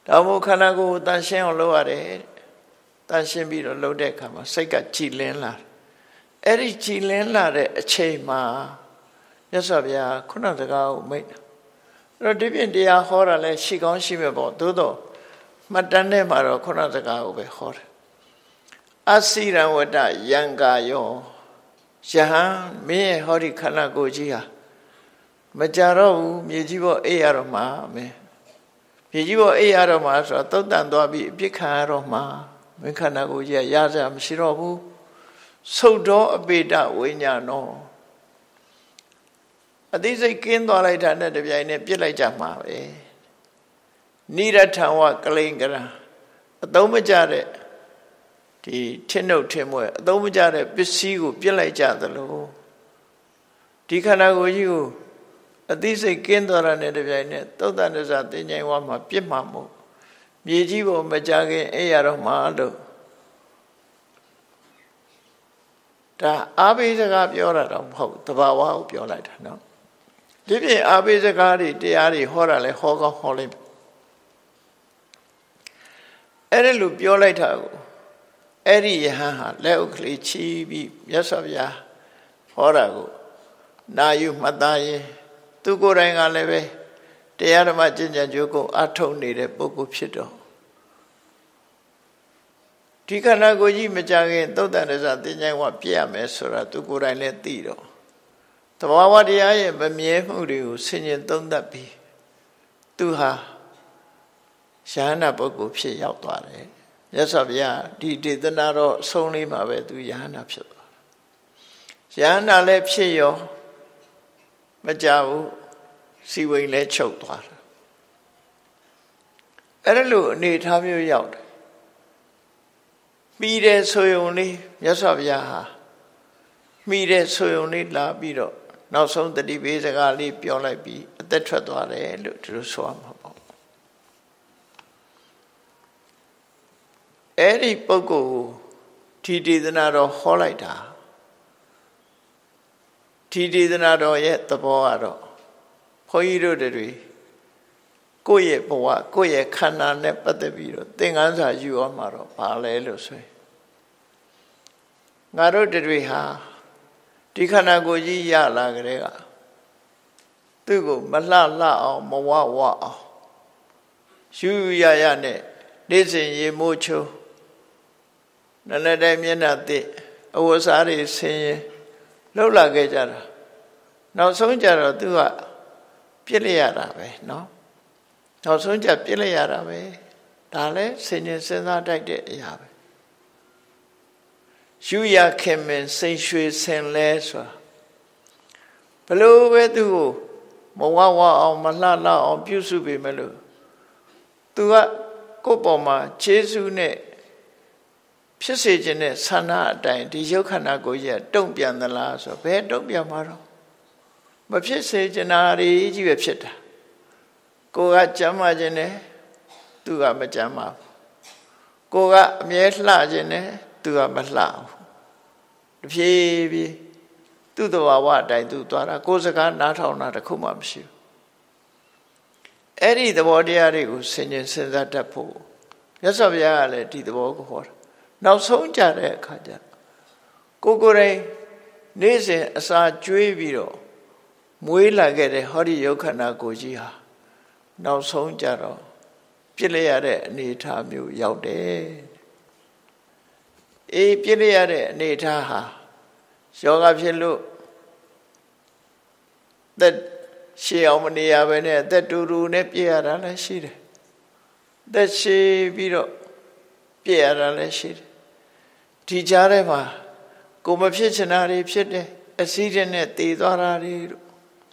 ဒါမို့ခန္ဓာကိုယ်တန်ရှင်းအောင်လုပ်ရတယ်တန်ရှင်းပြီးတော့လုပ်တဲ့အခါမှာစိတ်ကကြည်လင်းလာအဲ့ဒီကြည်လင်းလာတဲ့အချိန်မှာမြတ်စွာဘုရားခုနစကားကိုမိတ်အဲ့တော့ဒီပြင်တရားဟောတာလည်းရှိကောင်းရှိမဲ့ပေါ့သို့တော့မှတ်တမ်းထဲမှာတော့ခုနစကားကိုပဲဟောတယ်အစိရံဝတ္တယံကာယောယဟန်မင်းရဲ့ဟောဒီခန္ဓာကိုယ်ကြီးဟာမကြတော့ဘူးမြေကြီးပေါ်အိပ်ရတော့မှာမင်းမြေကြီးပေါ်အိပ်ရတော့မှာဆိုတော့သုတ်တန်သွားပြီးအပြစ်ခံရတော့မှာမင်းခန္ဓာကိုယ်ကြီးကရစရာမရှိတော့ဘူးသုတ်တော်အပေတဝိညာဏောအသိစိတ်ကင်းသွားလိုက်တာနဲ့တပြိုင်နက်ပြစ်လိုက်ကြမှာပဲနိရထံဝကလိန်ကရံအသုံးမကျတဲ့ဒီထင်းနှုတ်ထင်းမွဲအသုံးမကျတဲ့ပစ္စည်းကိုပြစ်လိုက်ကြသလိုဒီခန္ဓာကိုယ်ကြီးကိုအသိစိတ်ကင်းသွားတာနဲ့တပြိုင်နက်သုတ်တန်တစ္ဆသင်္ကြန်ဝါမှာပြစ်မှာမို့မြေကြီးပေါ်မကြခင်အိပ်ရတော့မှာလို့ဒါအာဘိစကားပြောတာတော့မဟုတ်တဘာဝကိုပြောလိုက်တာနော်ဒီပြင်အာဘိစကားတွေတရားတွေဟောတာလဲဟောကောင်းဟောလိုက်အဲ့ဒါလိုပြောလိုက်တာကိုအဲ့ဒီယဟန်ဟာလက်ဥကလေးချီးပြီးမြတ်စွာဘုရားဟောတာကိုနာယူမှတ်သားရင်သူကိုယ်တိုင်ကလည်းပဲတရားဓမ္မကျင့်ကြံကြိုးကိုအထုတ်နေတဲ့ပုဂ္ဂိုလ်ဖြစ်တော့ဒီခန္ဓာကိုယ်ကြီးမကြခင်သုတ်တန်တစ္ဆသင်္ကြန်ဝပြည့်ရမယ်ဆိုတာသူကိုယ်တိုင်လည်းသိတော့သဘာဝတရားရဲ့မမြဲမှုတွေကိုဆင်ញင်သုံးသပ်ပြီးသူဟာယဟန္တာပုဂ္ဂိုလ်ဖြစ်ရောက်သွားတယ်မြတ်စွာဘုရားဒီဒေသနာတော့အဆုံးလေးမှာပဲသူယဟန္တာဖြစ်သွားတယ်ယဟန္တာလည်းဖြစ်ရောမကြဘူးစီဝိန်လည်းချုပ်သွားတယ်အဲ့ဒါလို့အနေထားမျိုးရောက်တယ်ပြီးတဲ့ဆိုယုံလေးမြတ်စွာဘုရားဟာမိတဲ့ဆိုယုံလေးလာပြီးတော့နောက်ဆုံးတတိပေးစကားလေးပြောလိုက်ပြီးအသက်ထွက်သွားတယ်လို့ဒီလိုဆိုရမှာပေါ့အဲ့ဒီပုဂ္ဂိုလ်ကိုဒီဒေသနာတော်ဟောလိုက်တာဒီဒေသနာတော်ရဲ့သဘောကတော့ဘုန်းကြီးတို့တွေကိုယ့်ရဲ့ဘဝကိုယ့်ရဲ့ခန္ဓာနဲ့ပတ်သက်ပြီးတော့သင်္ကန်းစာယူရမှာတော့ဘာလဲလို့ဆိုရင်ငါတို့တွေဟာဒီခန္ဓာကိုယ်ကြီးရလာကြတဲ့ကသူ့ကိုမလှအောင်မဝအောင်ယူရရနဲ့နေ့စဉ်ရေမိုးချိုးနည်းနည်းတိုင်းမျက်နှာသစ်အဝတ်စားတွေဆင်းရဲလှုပ်လာခဲ့ကြတာနောက်ဆုံးကြတော့သူကပြစ်လိုက်ရတာပဲเนาะနောက်ဆုံးကြပြစ်လိုက်ရတာပဲဒါလည်းဆင်ញင်စဉ်းစားတတ်တဲ့အရာပဲယူရခင်မင်စိန်ရွှေဆင်လဲဆိုတာဘလို့ပဲသူ့ကိုမဝအောင်မလှအောင်ပြုစုပေမဲ့လို့သူကကိုယ့်ပေါ်မှာခြေဆုနဲ့ဖြစ်စေခြင်းနဲ့ဆန္ဒအတိုင်းဒီရုပ်ခန္ဓာကိုယ်ကြီးတုံ့ပြန်သလားဆိုဘယ်တုံ့ပြန်မှာတော့မဖြစ်စေချင်တာတွေကြီးပဲဖြစ်တာကိုယ်ကကြမ်းမာခြင်းနဲ့သူကမကြမ်းမာကိုယ်ကအမြဲလှခြင်းနဲ့ သူကမလှဘူးတဖြည်းဖြည်းသူ့တဘာဝအတိုင်းသူသွားတာကိုယ်စကားနားထောင်တာတခုမှမရှိဘူးအဲ့ဒီသဘောတရားတွေကိုဆင်ခြင်စဉ်းစားတတ်ဖို့မြတ်စွာဘုရားကလည်းဒီသဘောကိုဟောတာနောက်ဆုံးကြတဲ့အခါကျကိုယ်တိုင်နေ့စဉ်အစာကျွေးပြီးတော့မွေးလာခဲ့တဲ့ဟောဒီယုတ်ခန္ဓာကိုယ်ကြီးဟာနောက်ဆုံးကြတော့ပြစ်လိုက်ရတဲ့အနေအထားမျိုးရောက်တယ်အေးပြစ်လိုက်ရတဲ့အနေအထားဟာယောဂဖြစ်လို့သက်ရှည်အောင်မနေရဘဲနဲ့သက်တူတူနဲ့ပြည့်ရတာလည်းရှိတယ်သက်ရှည်ပြီးတော့ပြည့်ရတာလည်းရှိတယ်ဒီကြားထဲမှာကိုမဖြစ်ချင်တာတွေဖြစ်တယ်အစည်းတဲ့နဲ့တည်သွားတာတွေ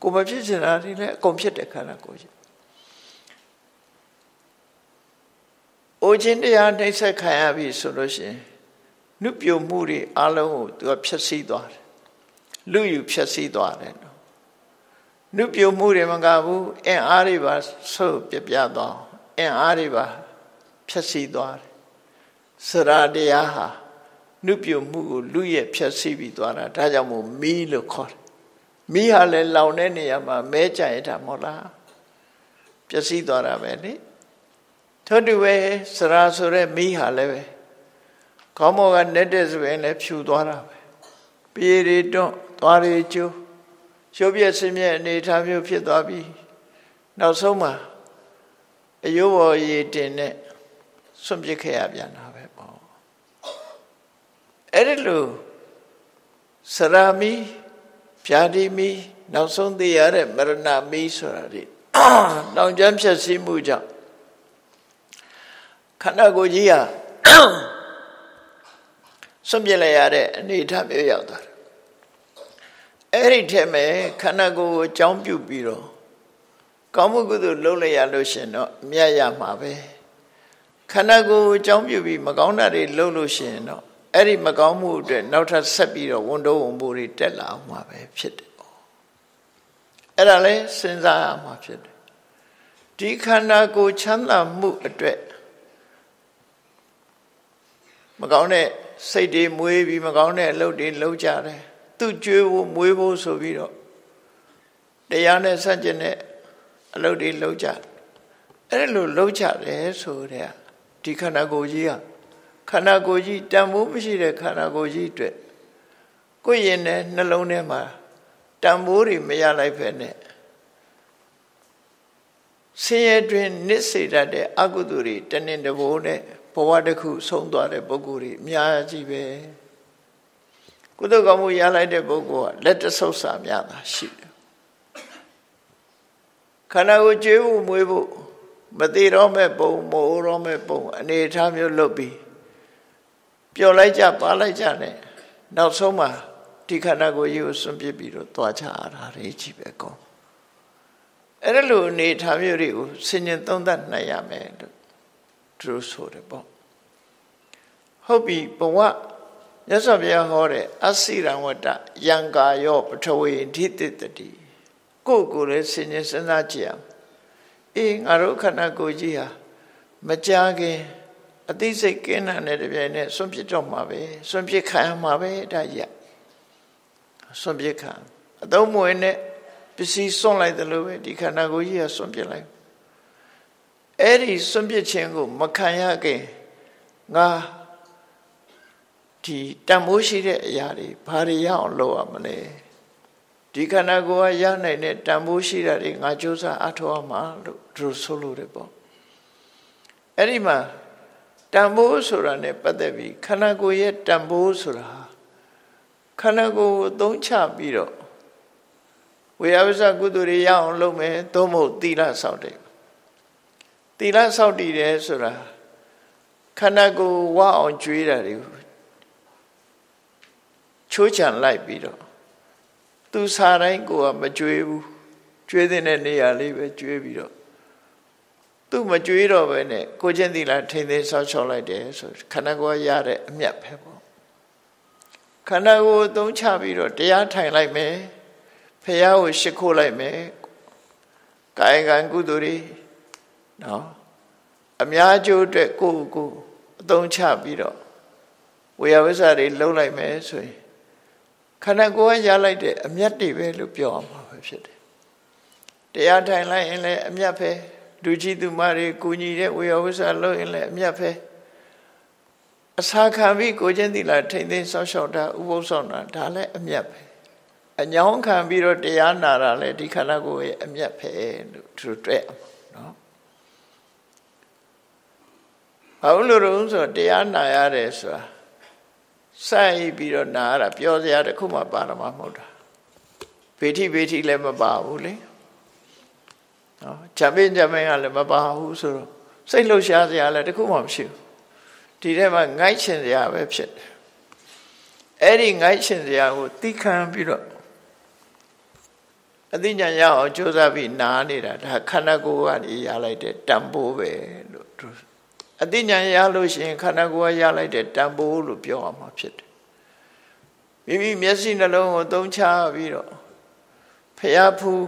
ကိုမဖြစ်ချင်တာတွေလည်းအကုန်ဖြစ်တဲ့ခန္ဓာကိုယ်ကြီးအိုခြင်းတရားနှိမ့်ဆက်ခံရပြီဆိုလို့ရှိရင်နုပြိုမှုတွေအလုံးကိုသူကဖျက်ဆီးသွားတယ်လူယူဖျက်ဆီးသွားတယ်နော်နုပြိုမှုတွေမကဘူးအင်အားတွေပါဆုပ်ပြပြသွားအင်အားတွေပါဖျက်ဆီးသွားတယ်စရာတရားဟာနုပြိုမှုကိုလူရဲ့ဖျက်ဆီးပြီးသွားတာဒါကြောင့်မို့မီးလို့ခေါ်တယ်မီးဟာလည်းလောင်တဲ့နေရာမှာမဲကြရတာမဟုတ်လားပျက်စီးသွားတာပဲလေထို့တူပဲစရာဆိုတဲ့မီးဟာလည်းပဲခေါင်းမောကနေတဲ့ဆိုရင်လည်းဖြူသွားတာပဲပြေးတွေတွန့်သွားတွေကျိုးရုပ်ပြည့်စင်မြဲအနေထားမျိုးဖြစ်သွားပြီးနောက်ဆုံးမှာအယိုးပေါ်ရည်တင်နဲ့ဆွန့်ပစ်ခဲ့ရပြန်တာပဲပေါ့အဲ့ဒီလိုစရာမီဖြာတိမီနောက်ဆုံးသိရတဲ့မရဏမီဆိုတာဒီနောင်ကျမ်းဖြစ်စီမှုကြောင့်ခန္ဓာကိုယ်ကြီးဟာဆွန့်ပစ်လိုက်ရတဲ့အနေအထားမျိုးရောက်သွားတယ်အဲ့ဒီထဲမှာခန္ဓာကိုယ်ကိုအကြောင်းပြုပြီးတော့ကောင်းမှုကုသိုလ်လုပ်လိုက်ရလို့ရှင်တော့အမြတ်ရမှာပဲခန္ဓာကိုယ်ကိုအကြောင်းပြုပြီးမကောင်းတာတွေလုပ်လို့ရှင်တော့အဲ့ဒီမကောင်းမှုအတွက်နောက်ထပ်ဆက်ပြီးတော့ဝန်တိုးဝန်ပိုးတွေတက်လာအောင်မှာပဲဖြစ်တယ်ပေါ့အဲ့ဒါလဲစဉ်းစားရမှာဖြစ်တယ်ဒီခန္ဓာကိုယ်ချမ်းသာမှုအတွက်မကောင်းတဲ့စိတ်တွေမွေးပြီးမကောင်းတဲ့အလုပ်တွေလုပ်ကြတယ်သူကြွေးဖို့မွေးဖို့ဆိုပြီးတော့တရားနဲ့ဆန့်ကျင်တဲ့အလုပ်တွေလုပ်ကြအဲ့လိုလုပ်ကြတယ်ဆိုတဲ့ဒီခန္ဓာကိုယ်ကြီးကခန္ဓာကိုယ်ကြီးတန်ဖိုးမရှိတဲ့ခန္ဓာကိုယ်ကြီးအတွက်ကိုယ်ရင်နဲ့နှလုံးထဲမှာတန်ဖိုးတွေမရလိုက်ဖက်နဲ့ဆင်းရဲတွင်နစ်စေတတ်တဲ့အကုသိုလ်တွေတနင်္တဘိုးနဲ့ဘဝတစ်ခုဆုံးသွားတဲ့ပုဂ္ဂိုလ်တွေအများကြီးပဲကုသိုလ်ကောင်းမှုရလိုက်တဲ့ပုဂ္ဂိုလ်ကလက်တဆုပ်စာများတာရှိတယ်ခန္ဓာကိုယ်ကြွေးဖို့မွေးဖို့မသေးတော့မဲ့ပုံမိုးတော့မဲ့ပုံအနေအထားမျိုးလုပ်ပြီးပျော်လိုက်ကြပါလိုက်ကြနဲ့နောက်ဆုံးမှာဒီခန္ဓာကိုယ်ကြီးကိုစွန့်ပစ်ပြီးတော့သွားချရတာတွေကြီးပဲကောအဲ့ဒါလိုအနေအထားမျိုးတွေကိုဆင်ញင်သုံးသပ်နိုင်ရမယ်လို့သူတို့ဆိုတယ်ပေါ့ဟုတ်ပြီဘဝမြတ်စွာဘုရားဟောတဲ့အစိရံဝတ္တယံကာယောပထဝေဓိတိတတိကိုယ်ကိုယ်လည်းဆင်ញင်စဉ်းစားကြည့်အောင်အေးငါတို့ခန္ဓာကိုယ်ကြီးဟာမကြာခင်အသိစိတ်ကင်းတဲ့တပြိုင်နက်ဆွန့်ပစ်တော့မှာပဲဆွန့်ပစ်ခံရမှာပဲဒါကြီးဆွန့်ပစ်ခံအသုံးမဝင်နဲ့ပစ္စည်းစွန့်လိုက်တယ်လို့ပဲဒီခန္ဓာကိုယ်ကြီးကစွန့်ပစ်လိုက်အဲ့ဒီစွန့်ပစ်ခြင်းကိုမခံရခင်ငါဒီတန်ဖိုးရှိတဲ့အရာတွေဘာတွေရအောင်လုပ်ရမလဲဒီခန္ဓာကိုယ်ကရနိုင်တဲ့တန်ဖိုးရှိတာတွေငါကြိုးစားအထောက်အမှာလို့သူဆိုလို့တယ်ပေါ့အဲ့ဒီမှာတန်ဖိုးဆိုတာနဲ့ပတ်သက်ပြီးခန္ဓာကိုယ်ရဲ့တန်ဖိုးဆိုတာခန္ဓာကိုယ်ကိုသုံးချပြီးတော့ဝေယဝိဇ္ဇကုသိုလ်တွေရအောင်လုပ်မယ်သို့မဟုတ်သီလဆောက်တယ်သီလဆောက်တည်တယ်ဆိုတာခန္ဓာကိုယ်ဝအောင်ကြွေးတာတွေကိုချိုးချံလိုက်ပြီးတော့သူစားတိုင်းကိုကမကြွေးဘူးကြွေးတဲ့နေရာလေးပဲကြွေးပြီးတော့သူမကြွေးတော့ပဲနဲ့ကိုချင်းသီလထိမ့်သိမ်းဆောက်ချောက်လိုက်တယ်ဆိုခန္ဓာကိုယ်ရတဲ့အမြတ်ပဲပေါ့ခန္ဓာကိုယ်သုံးချပြီးတော့တရားထိုင်လိုက်မယ်ဖះကိုရှ िख ိုးလိုက်မယ်ကာယကံကုသိုလ်တွေနော်အများကျိုးအတွက်ကိုယ်အသုံးချပြီးတော့ ဝေယဝိဇ္ဇာတွေလုံးလိုက်မယ်ဆိုရင်ခန္ဓာကိုယ်ကရလိုက်တဲ့အမြတ်တွေပဲလို့ပြောအောင်မှာပဲဖြစ်တယ်တရားထိုင်လိုက်ရင်လည်းအမြတ်ပဲလူကြီးသူမတွေကိုညီတဲ့ဝေယဝိဇ္ဇာလုံးရင်လည်းအမြတ်ပဲအစာခံပြီးကိုချင်းသီလထိမ့်သိမ်းဆောက်ရှောက်တာဥပုသ်ဆောင်တာဒါလည်းအမြတ်ပဲအညောင်းခံပြီးတော့တရားနာတာလည်းဒီခန္ဓာကိုယ်ရဲ့အမြတ်ပဲလို့သူတို့တွေ့အောင်နော်ဘာလို့လို့ဆိုတရားနာရတယ်ဆိုတာစိုက်ပြီးတော့နာရတာပြောစရာတခုမှပါတော့မှမဟုတ်တာဗေထိလည်းမပါဘူးလေနော်ဂျပင်းကလည်းမပါဘူးဆိုတော့စိတ်လှုပ်ရှားစရာလည်းတခုမှမရှိဘူးဒီထဲမှာငိုက်ချင်စရာပဲဖြစ်တယ်အဲ့ဒီငိုက်ချင်စရာကိုသိခံပြီးတော့အသိဉာဏ်ရအောင်ကြိုးစားပြီးနားနေတာဒါခန္ဓာကိုယ်ကနေရလိုက်တဲ့တန်ဖိုးပဲလို့အသိဉာဏ်ရလို့ရှိရင်ခန္ဓာကိုယ်ကရလိုက်တဲ့တန်ဖိုးလို့ပြောရမှာဖြစ်တယ်မိမိမျက်စိနှလုံးကိုသုံးချပြီးတော့ဖျားဖူး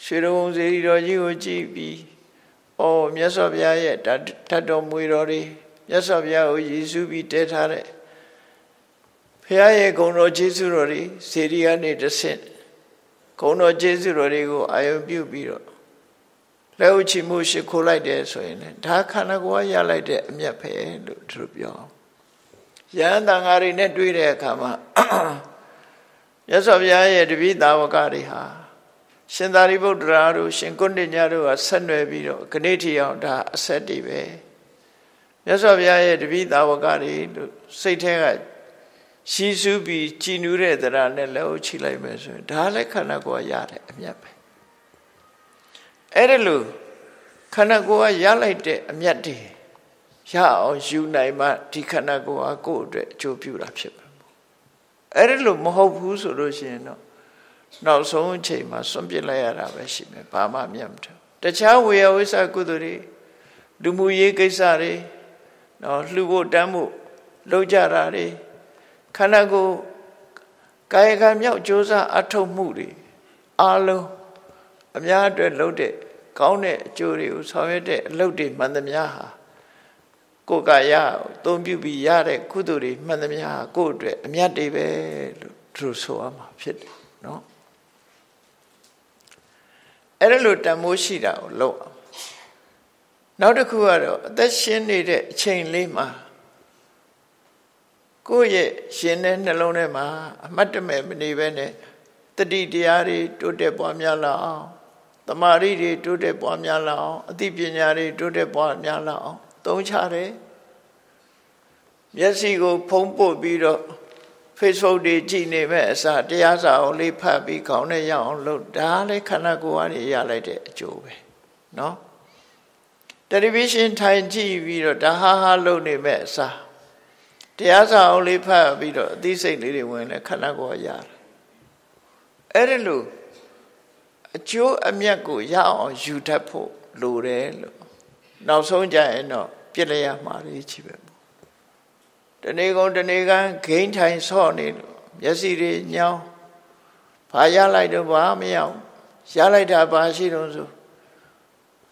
ရွှေတော်စေတီတော်ကြီးကိုကြည့်ပြီးမြတ်စွာဘုရားရဲ့ဓာတ်တော်မွေတော်တွေမြတ်စွာဘုရားကိုရည်စူးပြီးတဲထားတဲ့ဘုရားရဲ့ဂုဏ်တော်ကျေးဇူးတော်တွေစေတီကနေတစ်ဆင့်ဂုဏ်တော်ကျေးဇူးတော်တွေကိုအာရုံပြုပြီးတော့လက်ဥချီမှုရှိခိုးလိုက်တယ်ဆိုရင်ဒါခန္ဓာကိုယ်ကရလိုက်တဲ့အမြတ်ပဲလို့သူတို့ပြောရဟန်းတန်ဃာတွေနဲ့တွေ့တဲ့အခါမှာမြတ်စွာဘုရားရဲ့တပည့်သာဝကတွေဟာရှင်သာရိပုတ္တရာတို့ရှင်ကုဏ္ဏညတို့ကဆက်နွယ်ပြီးတော့ခဏိထိအောင်ဒါအဆက်တွေပဲမြတ်စွာဘုရားရဲ့တပည့်သာဝကတွေလို့စိတ်ထဲကရှည်စူးပြီးကြည်နူးတဲ့တရားနဲ့လက်ကိုချလိုက်မယ်ဆိုရင်ဒါလည်းခန္ဓာကိုယ်ရတဲ့အမြတ်ပဲအဲ့ဒါလို့ခန္ဓာကိုယ်ကရလိုက်တဲ့အမြတ်တွေရအောင်ယူနိုင်မှဒီခန္ဓာကိုယ်ကကိုယ့်အတွက်အကျိုးပြုတာဖြစ်မှာအဲ့ဒါလို့မဟုတ်ဘူးဆိုလို့ရှိရင်တော့နောက်ဆုံးအချိန်မှာစွန့်ပစ်လိုက်ရတာပဲရှိမယ်ဘာမှမြတ်မထတခြားဝေယဝိဇ္ဇကုသိုလ်တွေလူမှုရေးကိစ္စတွေနော်လှူဖို့တန်းဖို့လုပ်ကြတာတွေခန္ဓာကိုယ်ကာယကံမြောက်ကြိုးစားအထောက်မှုတွေအားလုံးအများအတွက်လုပ်တဲ့ကောင်းတဲ့အကျိုးတွေကိုဆောင်ရွက်တဲ့အလုပ်တွေမှန်သမျှဟာကိုယ်ကရသုံးပြုပြီးရတဲ့ကုသိုလ်တွေမှန်သမျှဟာကိုယ့်အတွက်အမြတ်တွေပဲလို့သူတို့ဆိုရမှာဖြစ်တယ်နော်အဲ့ဒါလို့တန်မိုးရှိတာကိုလုပ်အောင်နောက်တစ်ခုကတော့အသက်ရှင်နေတဲ့အချိန်လေးမှာကိုယ့်ရဲ့ရှင်တဲ့နှလုံးထဲမှာအမှတ်တမဲ့မနေပဲနဲ့တတိတရားတွေတိုးတက်ပွားများလာအောင်တမာရီတွေတိုးတက်ပွားများလာအောင်အသိပညာတွေတိုးတက်ပွားများလာအောင်သုံးချတယ်မျက်စိကိုဖုံးပို့ပြီးတော့ Facebook တွေကြည့်နေမဲ့အစားတရားစာအုပ်လေးဖတ်ပြီးခေါင်းနဲ့ရအောင်လုပ်ဒါလည်းခန္ဓာကိုယ်ကနေရလိုက်တဲ့အကျိုးပဲနော်တယ်လီဗီရှင်းထိုင်ကြည့်ပြီးတော့ဒါဟာလုပ်နေမဲ့အစားတရားစာအုပ်လေးဖတ်ပြီးတော့အသိစိတ်လေးတွေဝင်လဲခန္ဓာကိုယ်ရတယ်အဲ့ဒါလို့အကျိုးအမြတ်ကိုရအောင်ယူတတ်ဖို့လိုတယ်လို့နောက်ဆုံးကြရင်တော့ပြည့်လျက်မှာလေးချပဲပေါ့တနေ့ကုန်တနေ့ကန်းဂိမ်းထိုင်ဆော့နေလို့မျက်စိတွေညောင်းဘာရလိုက်တော့ဘာမရရလိုက်တာဘာရှိတော့ဆို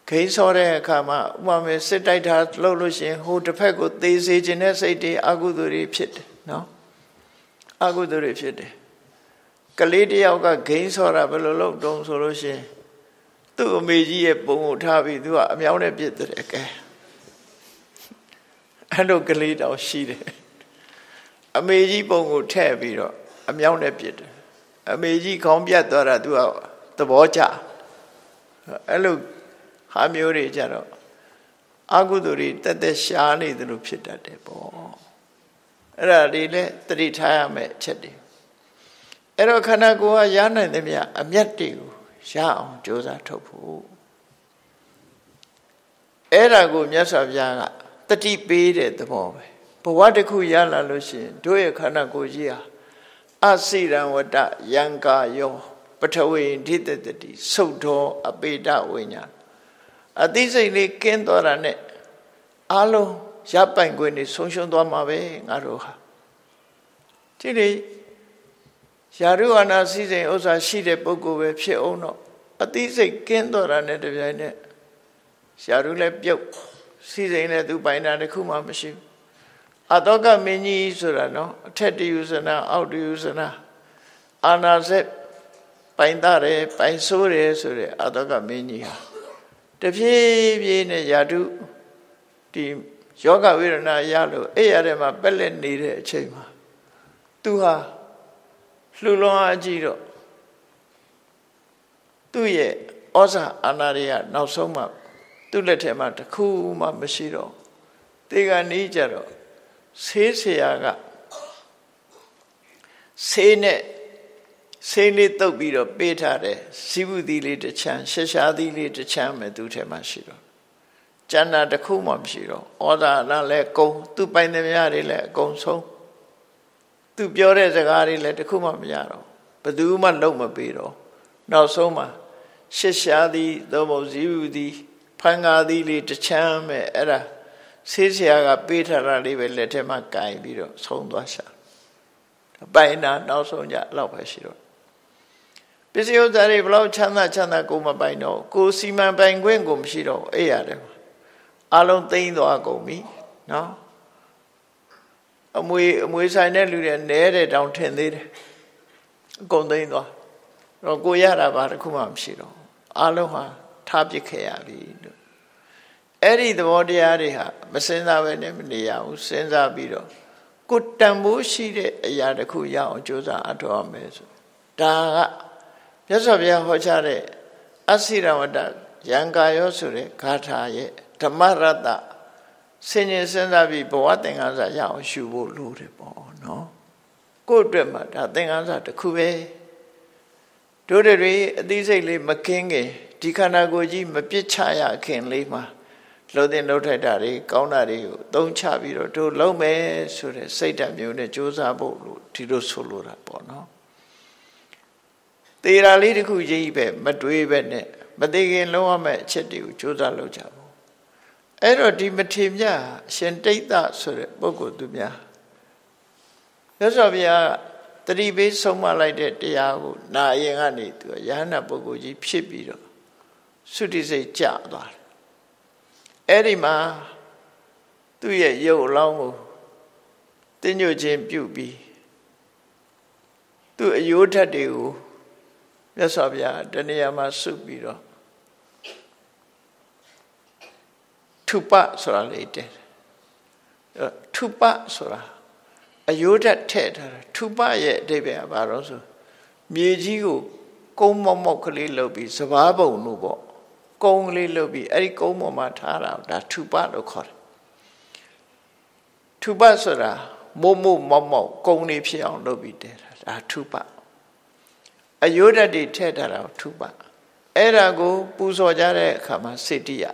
ဂိမ်းဆော့တဲ့အခါမှာဥပမာစစ်တိုက်တာလှုပ်လို့ရှိရင်ဟိုတစ်ဖက်ကိုသေစေခြင်းတဲ့စိတ်တွေအကုသိုလ်တွေဖြစ်တယ်နော်အကုသိုလ်တွေဖြစ်တယ်ကလေးတယောက်ကဂိမ်းဆော့တာဘယ်လိုလုပ်တုံးဆိုလို့ရှိရင်သူ့အမေကြီးရဲ့ပုံကိုထားပြီးသူကအမြောင်းနဲ့ပြစ်တယ်ကဲအဲ့လိုကလေးတောင်ရှိတယ်အမေကြီးပုံကိုထည့်ပြီးတော့အမြောင်းနဲ့ပြစ်တယ်အမေကြီးခေါင်းပြတ်သွားတာသူကသဘောကျအဲ့လိုဟာမျိုးတွေကြတော့အကုသိုလ်တွေတက်တက်ရှားနေတယ်လို့ဖြစ်တတ်တယ်ပေါ့အဲ့ဒါတွေလည်းသတိထားရမယ်အချက်တွေအဲ့တော့ခန္ဓာကိုယ်ကရနိုင်သမျှအမြတ်တွေကိုရအောင်ကြိုးစားထုတ်ဖို့အဲ့ဒါကိုမြတ်စွာဘုရားကတတိပေးတဲ့သဘောပဲဘဝတစ်ခုရလာလို့ရှိရင်တို့ရဲ့ခန္ဓာကိုယ်ကြီးဟာအစိရံဝတ္တယံကာယောပထဝီဓိတတတိသုတ်တော်အပေတဝိညာအသိစိတ်လေးကင်းသွားတာနဲ့အလုံးရပိုင်ခွင့်နေဆုံးရှုံးသွားမှာပဲငါတို့ဟာဒီလေယာရုအာနာစည်းစိမ်ဥစ္စာရှိတဲ့ပုဂ္ဂိုလ်ပဲဖြစ်အောင်တော့အသိစိတ်ကင်းသွားတာနဲ့တပြိုင်နက်ယာရုလည်းပြုတ်စည်းစိမ်လည်းသူပိုင်တာတခုမှမရှိဘူး အတောကမင်းကြီးဆိုတာနော်အထက်တယူဇနာအောက်တယူဇနာအာနာစက်ပိုင်သားတယ်ပိုင်ဆိုးတယ်ဆိုတဲ့အတောကမင်းကြီးဟာတဖြည်းဖြည်းနဲ့ယာတုဒီယောဂဝေဒနာရလို့အဲ့ရတဲ့မှာပက်လက်နေတဲ့အချိန်မှာသူဟာလှူလွန်အားကြီးတော့သူ့ရဲ့ဩဇာအာဏာတွေကနောက်ဆုံးမှသူ့လက်ထဲမှာတစ်ခုမှမရှိတော့တေကနီးကြတော့ဆေးဆရာကဆေးနဲ့ဆေးလေးတုပ်ပြီးတော့ပေးထားတယ်ဇီဝသီလေးတစ်ချမ်းရှရှားသီလေးတစ်ချမ်းပဲသူ့ထဲမှာရှိတော့ကျန်တာတစ်ခုမှမရှိတော့ဩဇာလည်းကုံသူ့ပိုင်သမျှတွေလည်းအကုန်ဆုံးသူပြောတဲ့စကားတွေလည်းတစ်ခုမှမရတော့ဘယ်သူမှလုံးမပေးတော့နောက်ဆုံးမှာရှရှားသီသို့မဟုတ်ဇီဝသီဖန်ကားသီလေးတစ်ချမ်းပဲအဲ့ဒါဆေးဆရာကပေးထားတာလေးပဲလက်ထဲမှာကင်ပြီးတော့ဆုံးသွားရှာပိုင်နာနောက်ဆုံးကြအဲ့လောက်ပဲရှိတော့ပစ္စည်းဥစ္စာတွေဘလို့ချမ်းသာကိုမပိုင်တော့ကိုစီမံပိုင်ခွင့်ကိုမရှိတော့အဲ့ရတယ်အလုံးသိမ်းသွားကုန်ပြီနော်အမွေဆိုင်တဲ့လူတွေနဲတဲ့တောင်ထင်သေးတယ်အကုန်သိမ်းသွားတော့ကိုရတာဘာတစ်ခုမှမရှိတော့အလုံးဟာထားပစ်ခဲ့ရပြီလို့အဲ့ဒီသဘောတရားတွေဟာမစင်စားပဲနဲ့မနေရဘူးစဉ်းစားပြီးတော့ကိုတန်ဖိုးရှိတဲ့အရာတစ်ခုရအောင်ကြိုးစားအထောက်အမယ်ဆိုဒါကမြတ်စွာဘုရားဟောကြားတဲ့အစိရဝတ္တယံကာယောဆိုတဲ့ဂါထာရဲ့ဓမ္မရတ္တဆင်ញင်စဉ်းစားပြီးဘဝသင်္ကန်းစာရအောင်ရှုဖို့လိုတယ်ပေါ့နော်ကိုယ့်အတွက်မှာဒါသင်္ကန်းစာတစ်ခုပဲတို့တွေအသိစိတ်လေးမကင်းခင်ဒီခန္ဓာကိုယ်ကြီးမပြစ်ချရခင်လေးမှာလှုပ်တဲ့လှုပ်ထိုက်တာတွေကောင်းတာတွေကိုသုံးချပြီးတော့တို့လုံးမယ်ဆိုတဲ့စိတ်ဓာတ်မျိုးနဲ့ကြိုးစားဖို့လို့ဒီလိုဆိုလိုတာပေါ့နော်သေရာလေးတစ်ခုကြီးပဲမတွေးပဲနဲ့မသေးခင်လုံးဝမဲ့အချက်တွေကိုကြိုးစားလုပ်ကြဖို့အဲ့တော့ဒီမထေမြတ်ရှင်တိတ်တဆိုတဲ့ပုဂ္ဂိုလ်သူများမြတ်စွာဘုရားတတိပေးဆုံးမလိုက်တဲ့တရားကိုနာရင်ကနေသူရဟန္တာပုဂ္ဂိုလ်ကြီးဖြစ်ပြီးတော့သုတိစိတ်ကြသွားတယ်အဲ့ဒီမှာသူ့ရဲ့ရုပ်အလောင်းကိုတင်းညွတ်ခြင်းပြုပြီးသူ့အယိုးထက်တွေကိုမြတ်စွာဘုရားတဏှာမှာစုပြီးတော့ထုပဆိုတာလေးတဲ့ထုပဆိုတာအယိုးထက်ထည့်ထားတာထုပရဲ့အဓိပ္ပာယ်ကဘာလို့ဆိုမြေကြီးကိုကုန်းမောက်မောက်ကလေးလုပ်ပြီးစဘာပုံလို့ပေါ့ကုန်းကလေးလုပ်ပြီးအဲ့ဒီကုန်းပေါ်မှာထားတာဒါထုပလို့ခေါ်တယ်ထုပဆိုတာမို့မောက်မောက်ကုန်းလေးဖြစ်အောင်လုပ်ပြီးတည်တာဒါထုပအယိုးဓာတ်တွေထည့်ထားတာထုပအဲ့ဒါကိုပူဇော်ကြတဲ့အခါမှာစေတိယ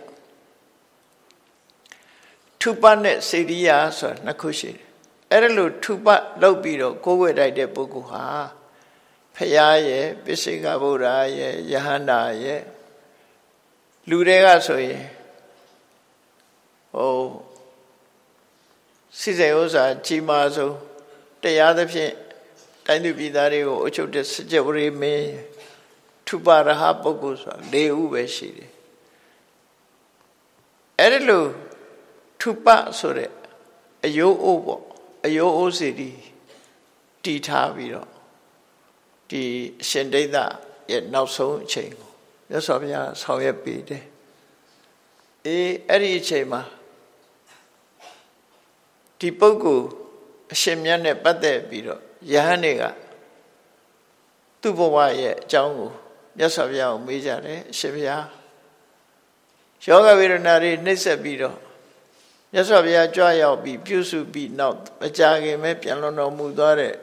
ထုပနဲ့စေတိယဆိုတာနှစ်ခုရှိတယ်အဲ့ဒါလို့ထုပလုပ်ပြီးတော့ကိုယ်ဝဲတိုက်တဲ့ပုဂ္ဂိုလ်ဟာဖရာရဲ့ပိစိကဗုဒ္ဓရဲ့ယဟန္တာရဲ့လူတွေကဆိုရင်စိစေဥစ္စာကြီးမားဆုံးတရားသဖြင့်တိုင်းသူပြည်သားတွေကိုအချုပ်တဲ့စကြဝဠာမင်းထုပရဟပုဂ္ဂိုလ်ဆိုတာ၄ဦးပဲရှိတယ်အဲ့ဒါလို့ထုပဆိုတဲ့အယိုးအိုးပေါ့အယိုးအိုးစီတီထားပြီးတော့ဒီအရှင်ဒိဋ္ဌရဲ့နောက်ဆုံးအချိန်ကိုမြတ်စွာဘုရားဆောင်ရွက်ပေးတယ်အဲ့ဒီအချိန်မှာဒီပုဂ္ဂိုလ်အရှင်မြတ်နဲ့ပတ်သက်ပြီးတော့ယဟန်တွေကသူ့ဘဝရဲ့အကြောင်းကိုမြတ်စွာဘုရားကိုမေးကြတယ်အရှင်ဘုရားယောဂဝေဒနာတွေနှိမ့်ဆက်ပြီးတော့မြတ်စွာဘုရားကြွရောက်ပြီးပြုစုပြီးနောက်မကြာခင်ပဲပြန်လွန်တော်မူသွားတဲ့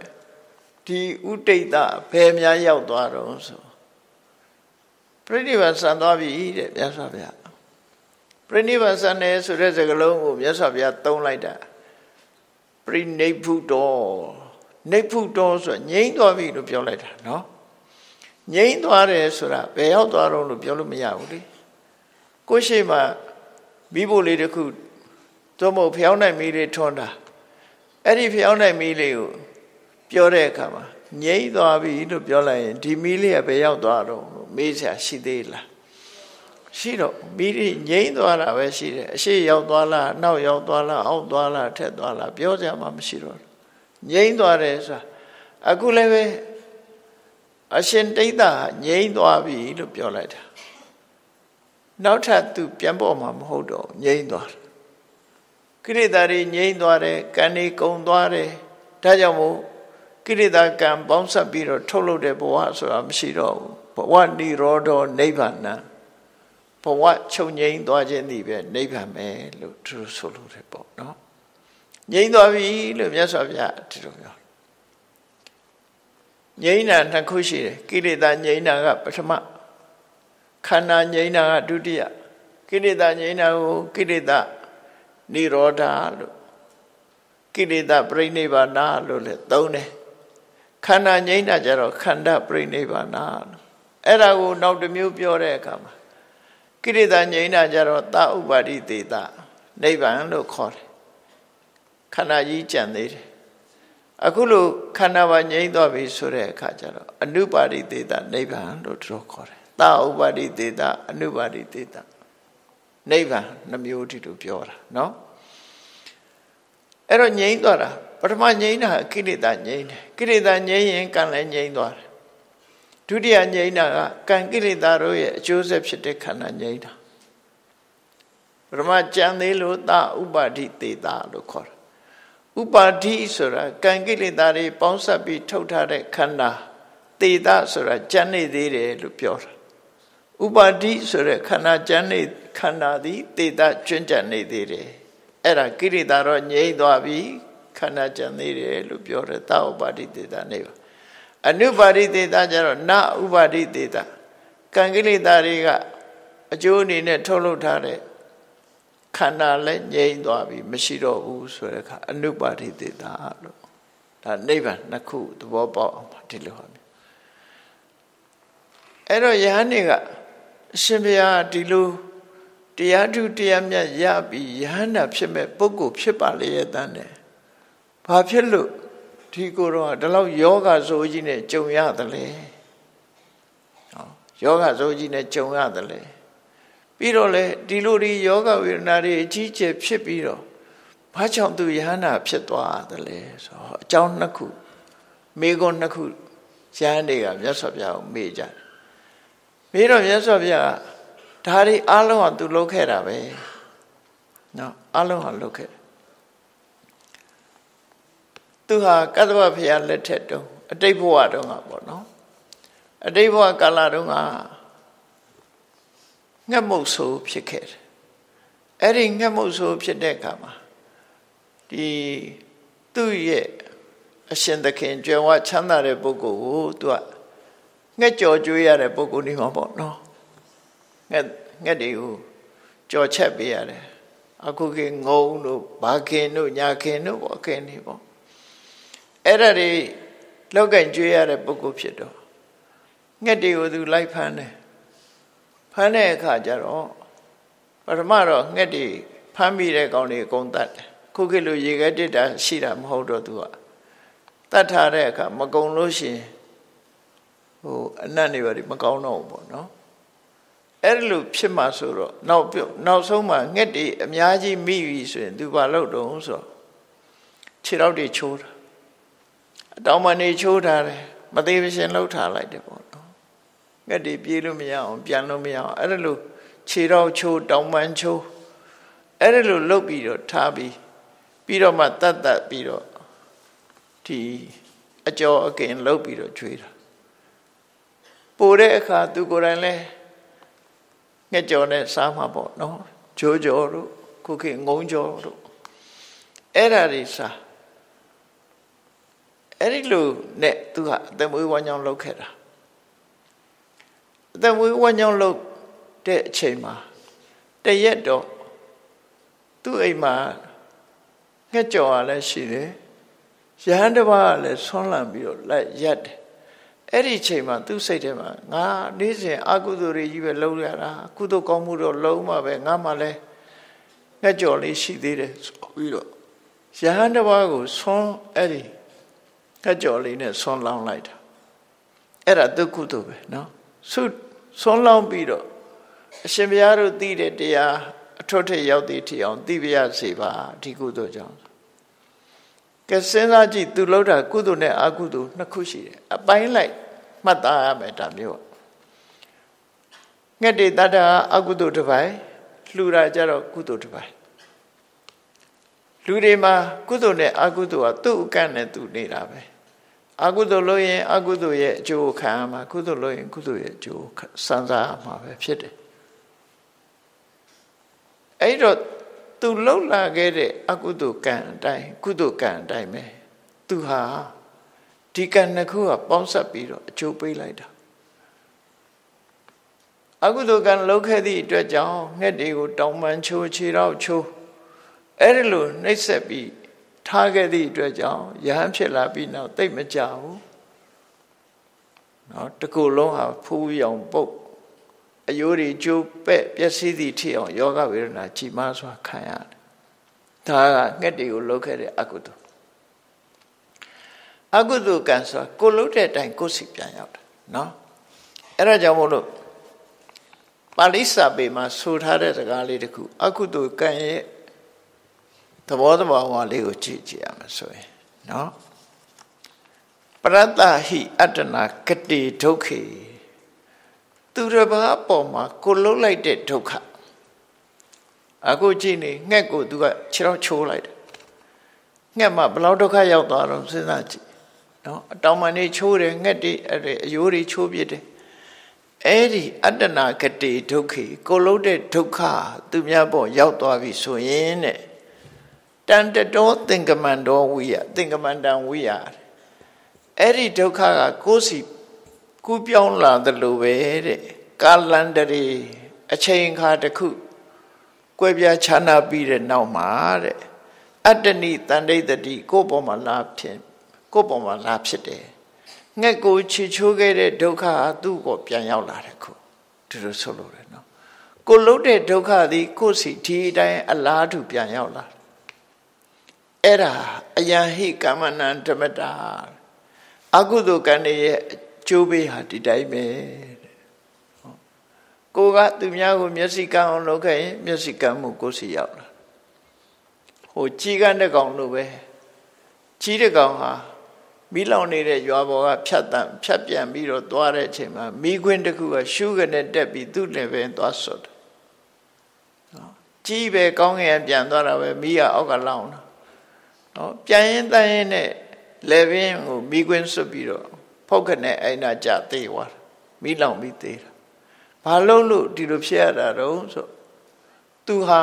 ဒီဥဒိဋ္ဌဘယ်များရောက်သွားတော့ဆိုပြိဋိဘံဆံသွားပြီတဲ့မြတ်စွာဘုရားပြိဋိဘံဆံတယ်ဆိုတဲ့စကားလုံးကိုမြတ်စွာဘုရားသုံးလိုက်တာပြိနိဗ္ဗုတောနိဗ္ဗုတောဆိုငြိမ်းသွားပြီလို့ပြောလိုက်တာနော်ငြိမ်းသွားတယ်ဆိုတာဘယ်ရောက်သွားတော့လို့ပြောလို့မရဘူးလေကိုယ်ရှိမှမိဖို့လေးတစ်ခုသို့မဟုတ်ဖျောင်းနိုင်မီးလေးထွန်းတာအဲ့ဒီဖျောင်းနိုင်မီးလေးကိုပြောတဲ့အခါမှာငြိမ်းသွားပြီလို့ပြောလိုက်ရင်ဒီမီးလေးကဘယ်ရောက်သွားတော့လို့မေးစရာရှိသေးလား ရှိတော့မိရိငြိမ့်သွားတာပဲရှိတယ်အရှိရောက်သွားလားနောက်ရောက်သွားလားအောက်သွားလားထက်သွားလားပြောကြမှာမရှိတော့ငြိမ့်သွားတယ်ဆိုတာအခုလည်းပဲအရှင်တိဋ္ဌငြိမ့်သွားပြီလို့ပြောလိုက်တာနောက်ထပ်သူပြန်ပေါ်မှာမဟုတ်တော့ငြိမ့်သွားတယ်ကိလေသာတွေငြိမ့်သွားတယ်ကံတွေကုန်သွားတယ်ဒါကြောင့်မို့ကိလေသာကံပေါင်းစပ်ပြီးတော့ထုတ်လုပ်တဲ့ဘဝဆိုတာမရှိတော့ဘူးဘဝနိရောဓနိဗ္ဗာန်ဘဝချုပ်ငြိမ်းသွားခြင်းဒီပဲနိဗ္ဗာန်ပဲလို့သူဆိုလို့တယ်ပေါ့နော်ငြိမ်းသွားပြီလို့မြတ်စွာဘုရားဒီလိုပြောငြိမ်းတာနှစ်ခုရှိတယ်ကိလေသာငြိမ်းတာကပထမခန္ဓာငြိမ်းတာကဒုတိယကိလေသာငြိမ်းတာကိုကိလေသာနိရောဓလို့ကိလေသာပြိနိဗ္ဗာန်လို့လည်းသုံးတယ်ခန္ဓာငြိမ်းတာကြတော့ခန္ဓာပြိနိဗ္ဗာန်လို့အဲ့ဒါကိုနောက်တစ်မျိုးပြောတဲ့အခါမှာကိလေသာငြိမ်းတာကြတော့သဥပါတိတေသနိဗ္ဗာန်လို့ခေါ်တယ်ခန္ဓာကြီးကြံသေးတယ်အခုလိုခန္ဓာပါငြိမ်းသွားပြီဆိုတဲ့အခါကျတော့အနုပါတိတေသနိဗ္ဗာန်လို့တို့ခေါ်တယ်သဥပါတိတေသအနုပါတိတေသနိဗ္ဗာန်နှမျိုးတည်းလို့ပြောတာနော်အဲ့တော့ငြိမ်းသွားတာပထမငြိမ်းတာကိလေသာငြိမ်းတယ်ကိလေသာငြိမ်းရင်ကံလည်းငြိမ်းသွားတယ်ဒုတိယငြိမ်းတာကကံကိလေသာတို့ရဲ့အကျိုးဆက်ဖြစ်တဲ့ခန္ဓာငြိမ်းတာပထမကြံသေးလို့သဥပါတိတေသလို့ခေါ်တာဥပါတိဆိုတာကံကိလေသာတွေပေါင်းစပ်ပြီးထုတ်ထားတဲ့ခန္ဓာတေသဆိုတာကြံနေသေးတယ်လို့ပြောတာဥပါတိဆိုတဲ့ခန္ဓာကြံနေခန္ဓာသည်တေသကျွမ်းကြံနေသေးတယ်အဲ့ဒါကိလေသာတော့ငြိမ်းသွားပြီခန္ဓာကြံသေးတယ်လို့ပြောတယ်သဥပါတိတေသနိဗ္ဗာန်အနုပါတိတေသကျတော့နဥပါတိတေသကံကိလေသာတွေကအကျိုးအနေနဲ့ထုတ်လုပ်ထားတဲ့ခန္ဓာလည်းငြိမ်းသွားပြီမရှိတော့ဘူးဆိုတဲ့အခါအနုပါတိတေသလို့ဒါနိဗ္ဗာန်နှစ်ခုသဘောပေါက်အောင်ဒီလိုဟာမျိုးအဲ့တော့ယဟန်တွေကအရှင်ဘုရားဒီလိုတရားထုတရားမြတ်ရပြီးယဟန္တာဖြစ်မဲ့ပုဂ္ဂိုလ်ဖြစ်ပါလေရဲ့တန်းတယ်ဘာဖြစ်လို့ဒီကိုယ်တော့ဒီလောက်ယောဂဆိုးကြီးနဲ့ကြုံရတယ်လေယောဂဆိုးကြီးနဲ့ကြုံရတယ်လေပြီးတော့လေဒီလိုဒီယောဂဝေဒနာတွေအကြီးကျယ်ဖြစ်ပြီးတော့ဘာကြောင့်သူယဟန္တာဖြစ်သွားတယ်လဲဆိုတော့အကြောင်းနှစ်ခုမိဂုံနှစ်ခုယဟန်တွေကမြတ်စွာဘုရားကိုမေးကြတယ်မေးတော့မြတ်စွာဘုရားဒါတွေအလုံးဟာသူလုပ်ခဲ့တာပဲနော်အလုံးဟာလုပ်ခဲ့သူဟာကတ္တဝဘုရားလက်ထက်တုန်းအတိတ်ဘဝတုန်းကပေါ့နော်အတိတ်ဘဝကာလတုန်းကငှက်မုတ်ဆိုးဖြစ်ခဲ့တယ်အဲ့ဒီငှက်မုတ်ဆိုးဖြစ်တဲ့အခါမှာဒီသူ့ရဲ့အရှင်သခင်ကြွယ်ဝချမ်းသာတဲ့ပုဂ္ဂိုလ်ကိုသူကငှက်ကြော်ကျွေးရတဲ့ပုဂ္ဂိုလ်နေမှာပေါ့နော်ငှက်တွေကိုကြော်ချက်ပေးရတယ်အခုကငုံတို့ဘာခင်တို့ညာခင်တို့ပေါ့ခင်နေပေါ့အဲ့ဒါတွေလောက်ကင်ကျွေးရတဲ့ပုဂ္ဂိုလ်ဖြစ်တော့ငှက်တွေကိုသူလိုက်ဖမ်းတယ်ဖမ်းတဲ့အခါကျတော့ပထမတော့ငှက်တွေဖမ်းပြီးတဲ့ကောင်တွေအကုန်တတ်တယ်ခုခေတ်လိုရေခဲတစ်တာရှိတာမဟုတ်တော့သူကတတ်ထားတဲ့အခါမကုံလို့ရှိရင်အနတ်တွေပါမကောင်းတော့ဘူးပေါ့နော်အဲ့လိုဖြစ်မှဆိုတော့နောက်ဆုံးမှငှက်တွေအများကြီးမိပြီဆိုရင်သူဘာလုပ်တော့ဆိုတော့ခြေထောက်တွေချိုးတာအတောင်ပံတွေချိုးထားတယ်မသေးမရှင်လှုပ်ထားလိုက်တယ်ပေါ့နော်ငှက်တွေပြေးလို့မရအောင်ပြန်လို့မရအောင်အဲ့လိုခြေထောက်ချိုးတောင်ပံချိုးအဲ့လိုလှုပ်ပြီးတော့ထားပြီးတော့မှတတ်ပြီးတော့ဒီအကျော်အကင်လှုပ်ပြီးတော့ကျွေးတာပို့တဲ့အခါသူကိုယ်တိုင်လဲငှက်ကြော်နဲ့စားမှာပေါ့နော်ဂျိုးကြော်တို့ခုခေတ်ငုံကြော်တို့အဲ့ဒါတွေစားအဲ့ဒီလိုနဲ့သူကအသက်မွေးဝမ်းကြောင်းလုပ်ခဲ့တာအသက်မွေးဝမ်းကြောင်းလုပ်တဲ့အချိန်မှာတရက်တော့သူ့အိမ်မှာငှက်ကြော်ရလဲရှိတယ်ရဟန်းတစ်ပါးကလည်းဆွမ်းလန့်ပြီးတော့လက်ရက်တယ်အဲ့ဒီအချိန်မှာသူ့စိတ်ထဲမှာငါနေ့စဉ်အကုသိုလ်တွေကြီးပဲလုပ်ရတာကုသိုလ်ကောင်းမှုတော့လုံးမှာပဲငါမှလည်းငှက်ကြော်လေးရှိသေးတယ်ဆိုပြီးတော့ရဟန်းတစ်ပါးကိုဆွမ်းအဲ့ဒီငှက်ကြော်လေးနဲ့ဆွမ်းလောင်းလိုက်တာအဲ့ဒါသူကုသိုလ်ပဲနော်ဆွမ်းလောင်းပြီးတော့ အရှင်ဘုရားတို့သိတဲ့တရားအထွတ်ထိပ်ရောက်သည့်ထီအောင်သိပြရစေပါဒီကုသိုလ်ကြောင့်ကဲစဉ်းစားကြည့်သူလှုပ်တာကုသိုလ်နဲ့အကုသိုလ်နှစ်ခုရှိတယ်အပိုင်းလိုက်မှတ်သားရမယ်ဒါမျိုးငှက်တွေတတ္တအကုသိုလ်တစ်ပိုင်းလှူတာကြတော့ကုသိုလ်တစ်ပိုင်းလူတွေမှာကုသိုလ်နဲ့အကုသိုလ်ကသူ့အကန့်နဲ့သူနေတာပဲအကုသိုလ်လို့ရင်အကုသိုလ်ရဲ့အကျိုးခံရမှာကုသိုလ်လို့ရင်ကုသိုလ်ရဲ့အကျိုးစံစားရမှာပဲဖြစ်တယ်အဲ့တော့သူလှုပ်လာခဲ့တဲ့အကုသိုလ်ကံအတိုင်းကုသိုလ်ကံအတိုင်းပဲသူဟာဒီကံနှစ်ခုကပေါင်းစပ်ပြီးတော့အကျိုးပေးလိုက်တာအကုသိုလ်ကံလှုပ်ခဲ့သည့်အတွက်ကြောင့်ငှက်တွေကိုတောင်းပန်ချိုးခြေတော့ချိုးအဲ့ဒီလိုနှိပ်စက်ပြီးထားခဲ့သည့်အတွက်ကြောင့်ယဟန်ဖြစ်လာပြီးနောက်သိပ်မကြဘူးနော်တကူလုံးဟာဖူးရောင်ပုတ်အယိုးတွေကျိုးပဲ့ပျက်စီးသည့်ထိအောင်ယောဂဝေဒနာကြီးမားစွာခံရတယ်ဒါကငှက်တွေကိုလှုပ်ခဲ့တဲ့အကုသိုလ်အကုသိုလ်ကံဆိုတာကိုလှုပ်တဲ့အတိုင်းကိုယ်စီပြန်ရောက်တာနော်အဲ့ဒါကြောင့်မို့လို့ပါဠိစာပေမှာဆိုထားတဲ့စကားလေးတစ်ခုအကုသိုလ်ကံရဲ့သဘောတဘာဝလေးကိုကြည့်ကြရမယ်ဆိုရင်နော်ပရတ္တဟိအတ္တနာကတိဒုက္ခေသူတစ်ပါးအပေါ်မှာကိုလှုပ်လိုက်တဲ့ဒုက္ခအခုကြည့်နေငှက်ကိုသူကခြေတော့ချိုးလိုက်တယ်ငှက်မှာဘယ်လောက်ဒုက္ခရောက်သွားတော့စဉ်းစားကြည့်နော်အတောင်ပံနေချိုးတယ်ငှက်တွေအယိုးတွေချိုးပြစ်တယ်အဲ့ဒီအတ္တနာကတိဒုက္ခေကိုလှုပ်တဲ့ဒုက္ခသူများပေါ်ရောက်သွားပြီဆိုရင်တဲ့တန်တတောသင်္ကမန္တောဝိယသင်္ကမန္တံဝိယအဲ့ဒီဒုက္ခကကိုယ်စီကူးပြောင်းလာသလိုပဲတဲ့ကာလန္တရေအချိန်ခါတစ်ခုကွဲပြားခြားနာပြီးတဲ့နောက်မှာတဲ့အတ္တနိတန္တိတတိကိုယ့်ပေါ်မှာလာဖြစ်တယ်ငှက်ကိုချီချိုးခဲ့တဲ့ဒုက္ခဟာသူ့ကိုပြန်ရောက်လာတယ်ခုဒီလိုဆိုလို့ရနော်ကိုလှုပ်တဲ့ဒုက္ခသည်ကိုယ်စီဒီအတိုင်းအလားတူပြန်ရောက်လာအဲ့ဒါအယံဟိကမ္မနံဓမ္မတာအကုသိုလ်ကံရဲ့အကျိုးပေးဟာဒီတိုင်းပဲကိုကသူများကိုမျက်စိကန်းအောင်လုပ်ခဲ့ရင်မျက်စိကန်းမှုကိုယ်စီရောက်လာဟိုကြီးကန်းတဲ့ကောင်လိုပဲကြီးတဲ့ကောင်ဟာမိလောင်နေတဲ့ရွာပေါ်ကဖြတ်ပြန်ပြီးတော့သွားတဲ့အချိန်မှာမိခွင်းတစ်ခုကရှုးကနေတက်ပြီးသူ့လည်းပဲသွားဆွတ်တယ်ကြီးပဲကောင်းငယ်ပြန်သွားတာပဲမိကအောက်ကလောင်တာနော်ပြန်ရင်တန်းရင်နဲ့လေပင်ကိုမိခွင်းဆွတ်ပြီးတော့ဖောက်ခနဲ့အိုင်နာကြသေးသွားမိလောင်ပြီးသေးတာဘာလို့ဒီလိုဖြစ်ရတာတော့ဆိုသူဟာ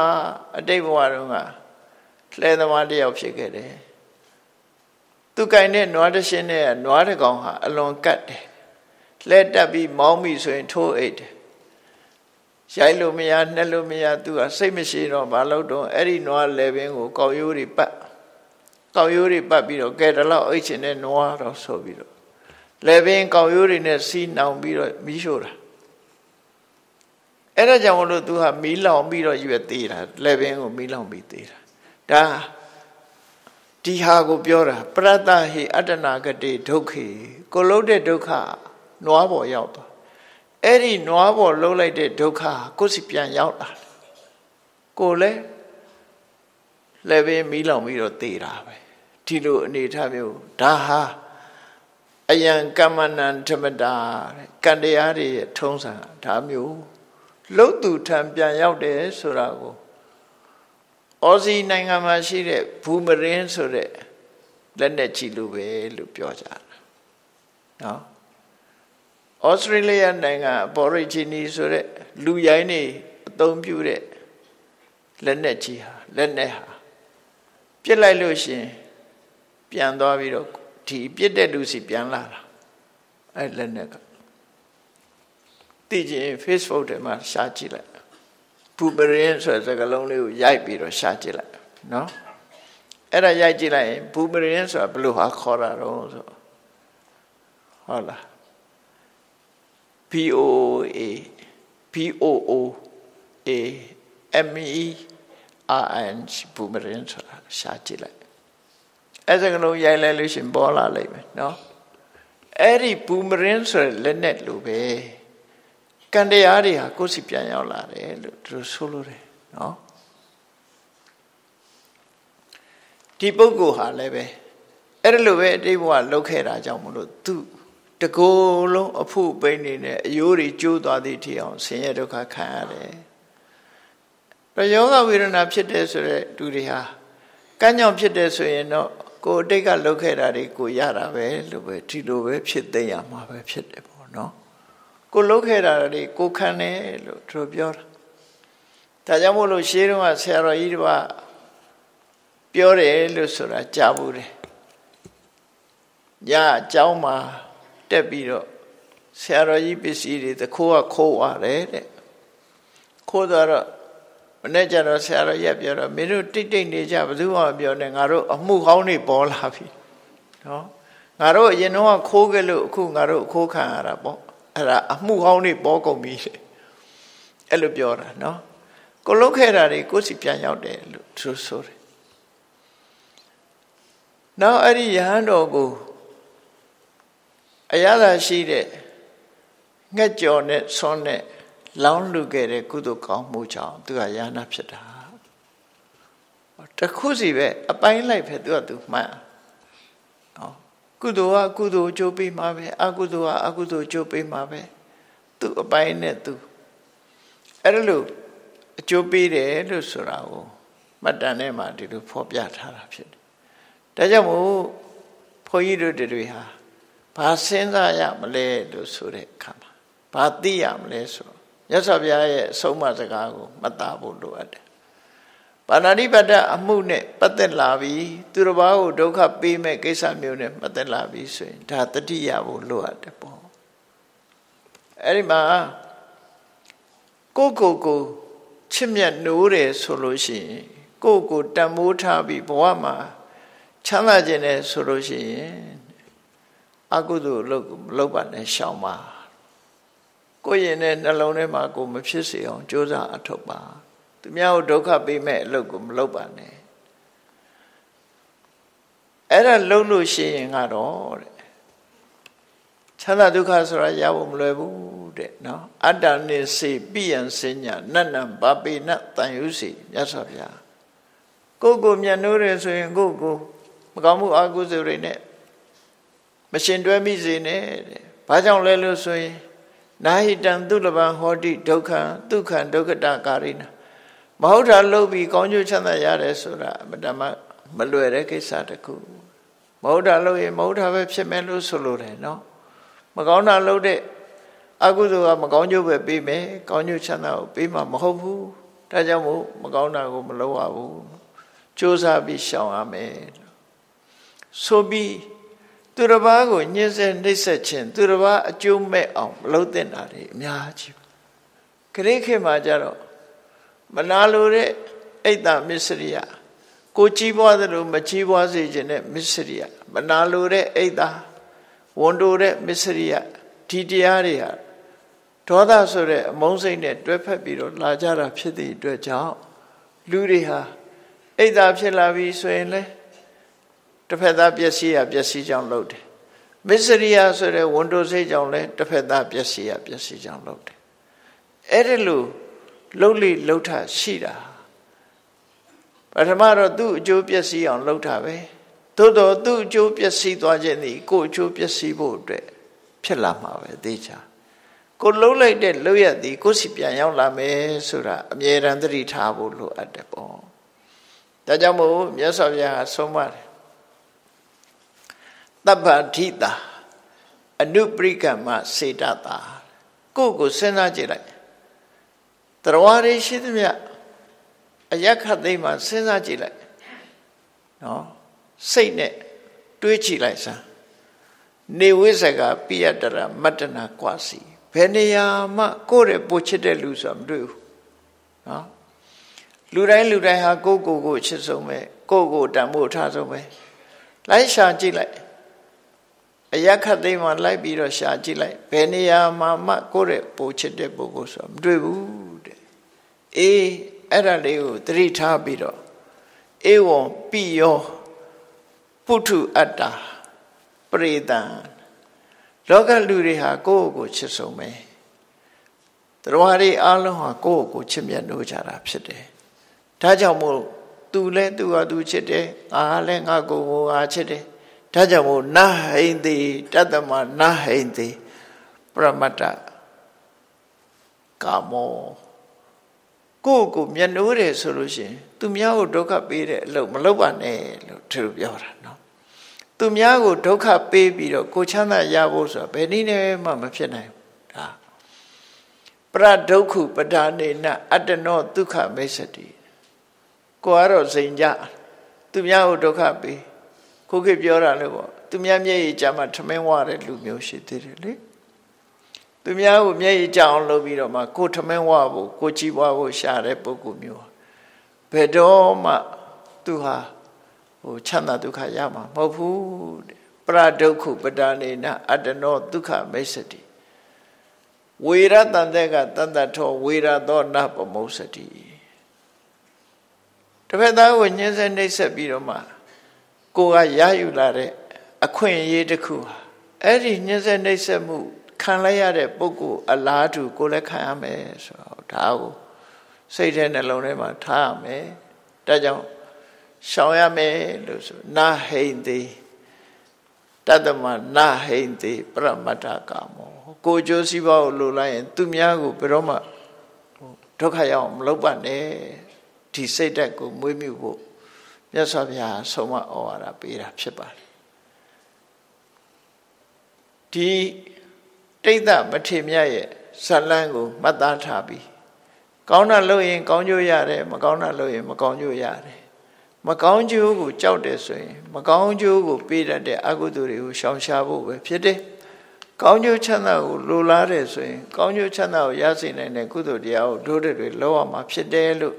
အတိတ်ဘဝတုန်းကလှဲသမားတစ်ယောက်ဖြစ်ခဲ့တယ်သူကင်တဲ့နွားတရှင်းနဲ့နွားတကောင်ဟာအလွန်ကတ်တယ်လှဲတက်ပြီးမောင်းပြီဆိုရင်ထိုးအိတ်တယ်ရိုက်လို့မရနှက်လို့မရသူကစိတ်မရှိတော့ဘာလို့တော့အဲ့ဒီနွားလေပင်ကိုကောက်ရိုးတွေပတ်ပြီးတော့ကဲတလောက်အိတ်ချင်တဲ့နွားတော့ဆိုပြီးတော့လေပင်ကောက်ရိုးတွေနဲ့စီးနှောင်ပြီးတော့မီးရှို့တာအဲ့ဒါကြောင့်မလို့သူဟာမီးလောင်ပြီးတော့ရွက်သေးတာလေပင်ကိုမီးလောင်ပြီးသေးတာဒါဒီဟာကိုပြောတာပရတ္တဟိအတ္တနာကတိဒုက္ခေကိုလှုပ်တဲ့ဒုက္ခနွားပေါ်ရောက်သွားအဲ့ဒီနွားပေါ်လှုပ်လိုက်တဲ့ဒုက္ခကိုယ်စီပြန်ရောက်လာကိုလည်းလည်းပဲမီးလောင်ပြီးတော့သေတာပဲဒီလိုအနေထားမျိုးဒါဟာအယံကမ္မနံဓမ္မတာတဲ့ကံတရားတွေရဲ့ထုံးစံဒါမျိုးလှုပ်သူထံပြန်ရောက်တယ်ဆိုတာကိုဩဇီနိုင်ငံမှာရှိတဲ့ဘူမရင်းဆိုတဲ့လက်နဲ့ကြည့်လို့ပဲလို့ပြောကြတာနော်ဩစတြေးလျနိုင်ငံဘော်ရီဂျီနီဆိုတဲ့လူရိုင်းနေအသုံးပြုတဲ့လက်နဲ့ကြီးဟာလက်နဲ့ဟာပြစ်လိုက်လို့ရှင်ပြန်သွားပြီးတော့ဒီပြစ်တဲ့လူစီပြန်လာတာအဲ့လက်နဲ့ကသိချင်း Facebook ထဲမှာရှာကြည့်လိုက်ဘူမရင်းဆိုတဲ့စကားလုံးလေးကိုရိုက်ပြီးတော့ရှာကြည့်လိုက်နော်အဲ့ဒါရိုက်ကြည့်လိုက်ရင်ဘူမရင်းဆိုတာဘယ်လိုဟာခေါ်တာတော့ဆိုဟုတ်လား BOOA MERIN ဘူမရင်းဆိုတာရှာကြည့်လိုက်အဲ့စကားလုံးရိုက်လိုက်လို့ရှင်ပေါ်လာလိမ့်မယ်နော်အဲ့ဒီဘူမရင်းဆိုတဲ့လက်နဲ့လိုပဲက ကံတရားတွေဟာကိုယ်စီပြန်ရောက်လာတယ်လို့သူတို့ဆိုလိုတယ်နော်ဒီပုဂ္ဂိုလ်ဟာလည်းပဲအဲ့ဒါလိုပဲအတိတ်ဘဝလုပ်ခဲ့တာကြောင့်မလို့သူတကိုယ်လုံးအဖို့ပိန်နေတဲ့အယိုးတွေကျိုးသွားသည့်ထီအောင်ဆင်းရဲဒုက္ခခံရတယ်။ယောဂဝေဒနာဖြစ်တဲ့ဆိုတဲ့သူတွေဟာကံကြောင့်ဖြစ်တဲ့ဆိုရင်တော့ကိုယ်အတိတ်ကလုပ်ခဲ့တာတွေကိုရတာပဲလို့ပဲဒီလိုပဲဖြစ်သိရမှာပဲဖြစ်တယ်ပေါ့နော်။ကိုလုပ်ခဲ့တာတွေကိုခံတယ်လို့သူတို့ပြောတာ။ဒါကြောင့်မို့လို့ရှေးတုန်းကဆရာတော်ကြီးတွေကပြောတယ်လို့ဆိုတာကြားဘူးတယ်။ညအเจ้าမှာတက်ပြီးတော့ဆရာတော်ကြီးပစ္စည်းတွေတခိုးကခိုးသွားတယ်တဲ့ခိုးသွားတော့မနေ့ကျတော့ဆရာတော်ကြီးပြောတော့မင်းတို့တိတ်တိတ်နေကြဘယ်သူမှမပြောနဲ့ငါတို့အမှုကောင်းတွေပေါ်လာပြီနော်ငါတို့အရင်တော့ခိုးခဲ့လို့အခုငါတို့ခိုးခံရတာပေါ့အဲ့ဒါအမှုကောင်းတွေပေါ်ကုန်ပြီအဲ့လိုပြောတာနော်ကိုလုတ်ခဲ့တာတွေကိုယ်စီပြန်ရောက်တယ်လို့သူဆိုတယ်နောက်အဲ့ဒီယဟန်တော်ကိုအရသာရှိတဲ့ငှက်ကြော်နဲ့ဆွမ်းနဲ့လောင်းလူခဲ့တဲ့ကုသိုလ်ကောင်းမှုကြောင့်သူကယဟနာဖြစ်တာတခုစီပဲအပိုင်းလိုက်ပဲသူမှန်နော်ကုသိုလ်ကကုသိုလ်ကြိုးပေးမှာပဲအကုသိုလ်ကအကုသိုလ်ကြိုးပေးမှာပဲသူအပိုင်းနဲ့သူအဲ့ဒါလို့အကျိုးပေးတယ်လို့ဆိုတာကိုမှတ်တမ်းထဲမှာဒီလိုဖော်ပြထားတာဖြစ်တယ်ဒါကြောင့်မို့ဘုန်းကြီးတို့တွေဟာဘာစဉ်းစားရမလဲလို့ဆိုတဲ့အခါမှာဘာသိရမလဲဆိုမြတ်စွာဘုရားရဲ့အဆုံးအမစကားကိုမှတ်သားဖို့လိုအပ်တယ်။ပါဏာတိပါဒအမှုနဲ့ပတ်သက်လာပြီးသူတစ်ပါးကိုဒုက္ခပေးမဲ့ကိစ္စမျိုးနဲ့ပတ်သက်လာပြီးဆိုရင်ဒါတတိယဖို့လိုအပ်တယ်ပေါ့။အဲ့ဒီမှာကိုချစ်မြတ်နိုးတယ်ဆိုလို့ရှိရင်ကိုတန်မိုးထားပြီးဘဝမှာချမ်းသာခြင်းနဲ့ဆိုလို့ရှိရင်အကုသိုလ်လုပ်ပါနဲ့ရှောင်ပါကိုယ့်ရင်နဲ့နှလုံးထဲမှာကိုမဖြစ်စေအောင်ကြိုးစားအထောက်ပါသူများကိုဒုက္ခပေးမဲ့အလုပ်ကိုမလုပ်ပါနဲ့အဲ့ဒါလုပ်လို့ရှိရင်ကတော့တဲ့ချမ်းသာဒုက္ခဆိုတာရဖို့မလွယ်ဘူးတဲ့နော်အတ္တနိစေပိယံစဉ္ညာနတ်နံဘာပေနတန်ယုစီမြတ်စွာဘုရားကိုမြတ်နိုးတယ်ဆိုရင်ကိုမကောင်းမှုအကုသိုလ်တွေနဲ့မရှင်တွဲမိစေနဲ့တဲ့ဘာကြောင့်လဲလို့ဆိုရင်နာဟိတံသူလဘံဟောတိဒုက္ခဒုက္ခဒုက္ခတာကာရိနာမဟုတ်တာလုပ်ပြီးကောင်းကျိုးချမ်းသာရတယ်ဆိုတာအမတမမလွယ်တဲ့ကိစ္စတခုမဟုတ်တာလုပ်ရင်မဟုတ်တာပဲဖြစ်မယ်လို့ဆိုလိုတယ်နော်မကောင်းတာလုပ်တဲ့အကုသိုလ်ကမကောင်းကျိုးပဲပေးမယ်ကောင်းကျိုးချမ်းသာကိုပေးမှာမဟုတ်ဘူးဒါကြောင့်မို့မကောင်းတာကိုမလုပ်ရဘူးကြိုးစားပြီးရှောင်ရမယ်ဆိုပြီးသူတစ်ပါးကိုညှင်းဆဲနှိပ်စက်ခြင်းသူတစ်ပါးအကျိုးမဲ့အောင်မလုပ်သင့်တာတွေအများကြီးခရစ်ခေတ်မှာကြတော့မနာလိုတဲ့အိတ်တာမစ္စရိယကိုကြီးပွားသလိုမကြီးပွားစေခြင်းနဲ့မစ္စရိယမနာလိုတဲ့အိတ်တာဝန်တိုတဲ့မစ္စရိယဒီတရားတွေဟာဒေါသဆိုတဲ့အမုန်းစိတ်နဲ့တွဲဖက်ပြီးတော့လာကြတာဖြစ်တဲ့အတွက်ကြောင့်လူတွေဟာအိတ်တာဖြစ်လာပြီဆိုရင်လေတစ်ဖက်သားပျက်စီးကြောင်းလုပ်တယ်မစ္စရိယဆိုတဲ့ဝန်တိုစိတ်ကြောင့်လည်းတစ်ဖက်သားပျက်စီးကြောင်းလုပ်တယ်အဲ့ဒီလိုလှုပ်လိလှုပ်ထရှိတာပထမတော့သူ့အကျိုးပျက်စီးအောင်လုပ်တာပဲသို့တော့သူ့အကျိုးပျက်စီးသွားခြင်းဒီကိုယ်အကျိုးပျက်စီးဖို့အတွက်ဖြစ်လာမှာပဲသိချာကိုလှုပ်လိုက်တဲ့လှုပ်ရသည်ကိုယ်စီပြန်ရောက်လာမယ်ဆိုတာအမြဲတမ်းသတိထားဖို့လိုအပ်တယ်ပေါ့ဒါကြောင့်မို့မြတ်စွာဘုရားဆုံးမတယ်တပ္ပထိတာအနုပရိကမ္မစေတတာကိုစဉ်းစားကြည့်လိုက်တရားရရှိသမျှအယက္ခသိမ်းမှာစဉ်းစားကြည့်လိုက်နော်စိတ်နဲ့တွေးကြည့်လိုက်စမ်းနေဝိဇ္ဇကပိယတရမတ္တနာကွာစီဘယ်နေရာမှကိုယ့်ရဲ့ပို့ချစ်တဲ့လူဆိုတာမတွေ့ဘူးနော်လူတိုင်းဟာကိုချစ်ဆုံးပဲကိုတန်ဖို့ထားဆုံးပဲလိုက်ရှာကြည့်လိုက်အယက္ခသိမ်းမှာလိုက်ပြီးတော့ရှာကြည့်လိုက်ဘယ်နေရာမှကိုယ့်ရဲ့ပို့ချစ်တဲ့ပုဂ္ဂိုလ်ဆိုတာမတွေ့ဘူးတဲ့အေးအဲ့ဒါလေးကိုသတိထားပြီးတော့ဧဝံပိယောပုထုအတ္တပရိသံလောကလူတွေဟာကိုယ့်ကိုချစ်ဆုံးပဲ တရားတွေအလုံးဟာကိုယ့်ကိုချစ်မြတ်လို့ကြတာဖြစ်တယ်ဒါကြောင့်မို့သူလည်းသူဟာသူချစ်တယ်ငါလည်းငါကိုယ်ကိုငါချစ်တယ်ဒါကြောင့်မို့နဟိန္တိတတ္တမနဟိန္တိပရမတ္တကာမောကိုယ့်ကိုမျက်နှိုးတယ်ဆိုလို့ရှိရင်သူများကိုဒုက္ခပေးတဲ့အလုပ်မလုပ်ပါနဲ့လို့သူပြောတာနော်သူများကိုဒုက္ခပေးပြီးတော့ကိုချမ်းသာရဖို့ဆိုတာဘယ်နည်းနဲ့မှမဖြစ်နိုင်ဘူးဒါပရဒုက္ခပဒါနေနအတ္တနောဒုက္ခမိစ္ဆတိကိုကတော့စိန်ကြသူများကိုဒုက္ခပေးကိုခေပြောတာလို့ပေါ့သူများမျက်ရည်ကြမှာထမင်းဝတဲ့လူမျိုးရှိသေးတယ်လေသူများကိုမျက်ရည်ကြအောင်လုပ်ပြီးတော့မှကိုထမင်းဝဖို့ကိုကြည်ပွားဖို့ရှာတဲ့ပုဂ္ဂိုလ်မျိုးဘယ်တော့မှသူဟာချမ်းသာဒုက္ခရမှာမဟုတ်ဘူးတဲ့ပရဒုက္ခပဒါနေနအတ္တနောဒုက္ခမိစ္ဆတိဝေရတန်တဲ့ကတတ္တထောဝေရသောနပမုစ္စတိတပည့်သားကိုညှင်းဆဲနှိပ်စက်ပြီးတော့မှကိုကရယူလာတဲ့အခွင့်အရေးတစ်ခုဟာအဲ့ဒီညှင်းဆဲနှိပ်စက်မှုခံလိုက်ရတဲ့ပုဂ္ဂိုလ်အလားတူကိုလည်းခံရမယ်ဆိုတော့ဒါကိုစိတ်ထဲနှလုံးထဲမှာထားရမယ်ဒါကြောင့်ရှောင်ရမယ်လို့ဆိုနာဟိန္တိတတ္တမနာဟိန္တိပရမတ္ထကာမောကိုကျိုးစီးပွားကိုလိုလိုက်ရင်သူများကိုဘယ်တော့မှဒုက္ခရအောင်မလုပ်ပါနဲ့ဒီစိတ်ဓာတ်ကိုမွေးမြူဖို့မြတ်စွာဘုရားဆုံးမဩဝါဒပေးတာဖြစ်ပါတယ်ဒီတိဋ္ဌမထေမြတ်ရဲ့ဇာလန်းကိုမှတ်သားထားပြီးကောင်းတာလုပ်ရင်ကောင်းကျိုးရတယ်မကောင်းတာလုပ်ရင်မကောင်းကျိုးရတယ်မကောင်းကျိုးကိုကြောက်တယ်ဆိုရင်မကောင်းကျိုးကိုပေးတတ်တဲ့အကုသိုလ်တွေကိုရှောင်ရှားဖို့ပဲဖြစ်တယ်ကောင်းကျိုးချမ်းသာကိုလိုလားတယ်ဆိုရင်ကောင်းကျိုးချမ်းသာကိုရစေနိုင်တဲ့ကုသိုလ်တရားကိုဒုတွေလောက်ရမှာဖြစ်တယ်လို့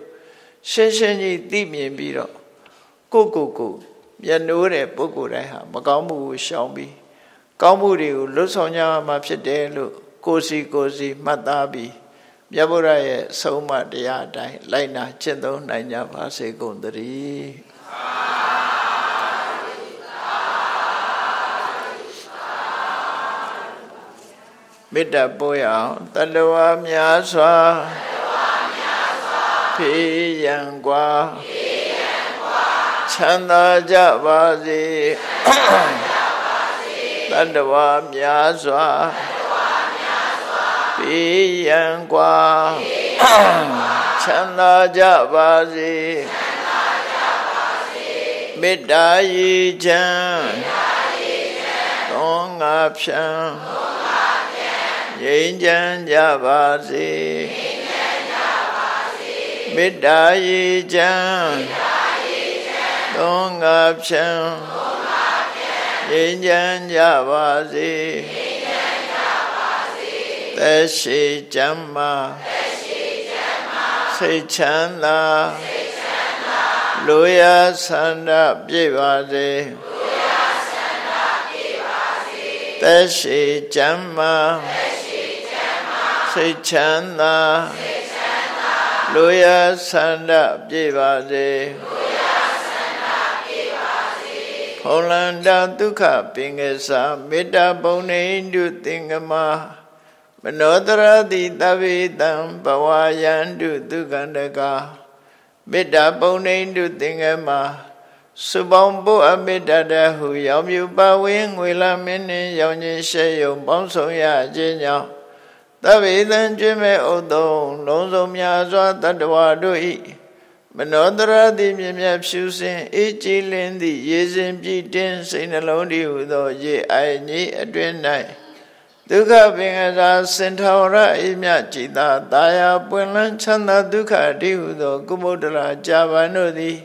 ရှင်းရှင်းကြီးသိမြင်ပြီးတော့ကိုမျက်နှိုးတဲ့ပုဂ္ဂိုလ်တိုင်းဟာမကောင်းမှုကိုရှောင်ပြီးကောင်းမှုတွေကိုလွတ်ဆောင်ကြမှာဖြစ်တယ်လို့ကိုစီမှတ်သားပြီးမြတ်ဗုဒ္ဓရဲ့ဆုံးမတရားအတိုင်းလိုက်နာကျင့်သုံးနိုင်ကြပါစေကုန်သတည်းမေတ္တာပို့ရအောင်တတ္တဝါများစွာဖေးရန်กว่าချမ်းသာကြပါစေတတ္တဝါများစွာဖေးရန်กว่าချမ်းသာကြပါစေမေတ္တာရည်ချမ်းသောငါဖြံငြိမ်းချမ်းကြပါစေမေတ္တာရည်ချမ်းသောငါဖြံငြိမ်းချမ်းကြပါစေသက်ရှိချမ်းသာစိတ်ချမ်းသာလူရဆန္ဒပြည့်ပါစေသက်ရှိချမ်းသာစိတ်ချမ်းသာလူရဆန္ဒပြည့်ပါစေဖုံလန္တာဒုက္ခပင်ကစားမေတ္တာပုံနေတုသင်္ကမမနောတရတိတဗ္ဗေတံဘဝယန္တုဒုက္ခန္တကမေတ္တာပုံနေတုသင်္ကမစုပေါင်းဖို့အမေတ္တာတဟုရောင်မြူပါဝင်းငွေလာမင်းနှင့်ရောင်ချင်းရှဲယုံပေါင်းဆောင်ရခြင်းကြောင့်သဗ္ဗေတံကျွေးမဲ့ဥသုံးလုံးစုံများစွာတတ္တဝါတို့၏မနောတရတိမြင်မြတ်ဖြူစင်အေးကြည်လင်းသည့်ရေစဉ်ပြည့်တင်းစိတ်နှလုံးတည်းဟုသောရေအိုင်ကြီးအတွင်၌ဒုက္ခပင်ကစားစင်ထောရအိမြจิตာတာယာပွင့်လန်းချမ်းသာဒုက္ခတည်းဟုသောကုမုဒ္ဒရာကြာပန်တို့သည်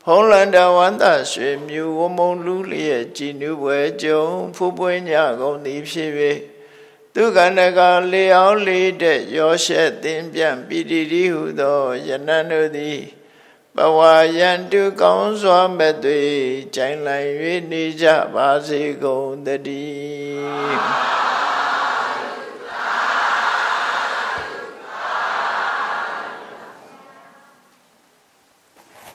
ဖုံးလန္တဝန္တရွှေမြူဝမုံလူလျက်ကြည်နူးပွဲကြုံဖူးပွင့်ညကုန်သည်ဖြစ်၍ဒုက္ခန္တကလေအောင်လေးတဲ့ရောရှက်သင်ပြန်ပိတိတိဟုသောယနံတို့သည်ဘဝယံတုကောင်းစွာမဲ့သွေကြိုင်လိုက်၍နေကြပါစေကုန်တည်း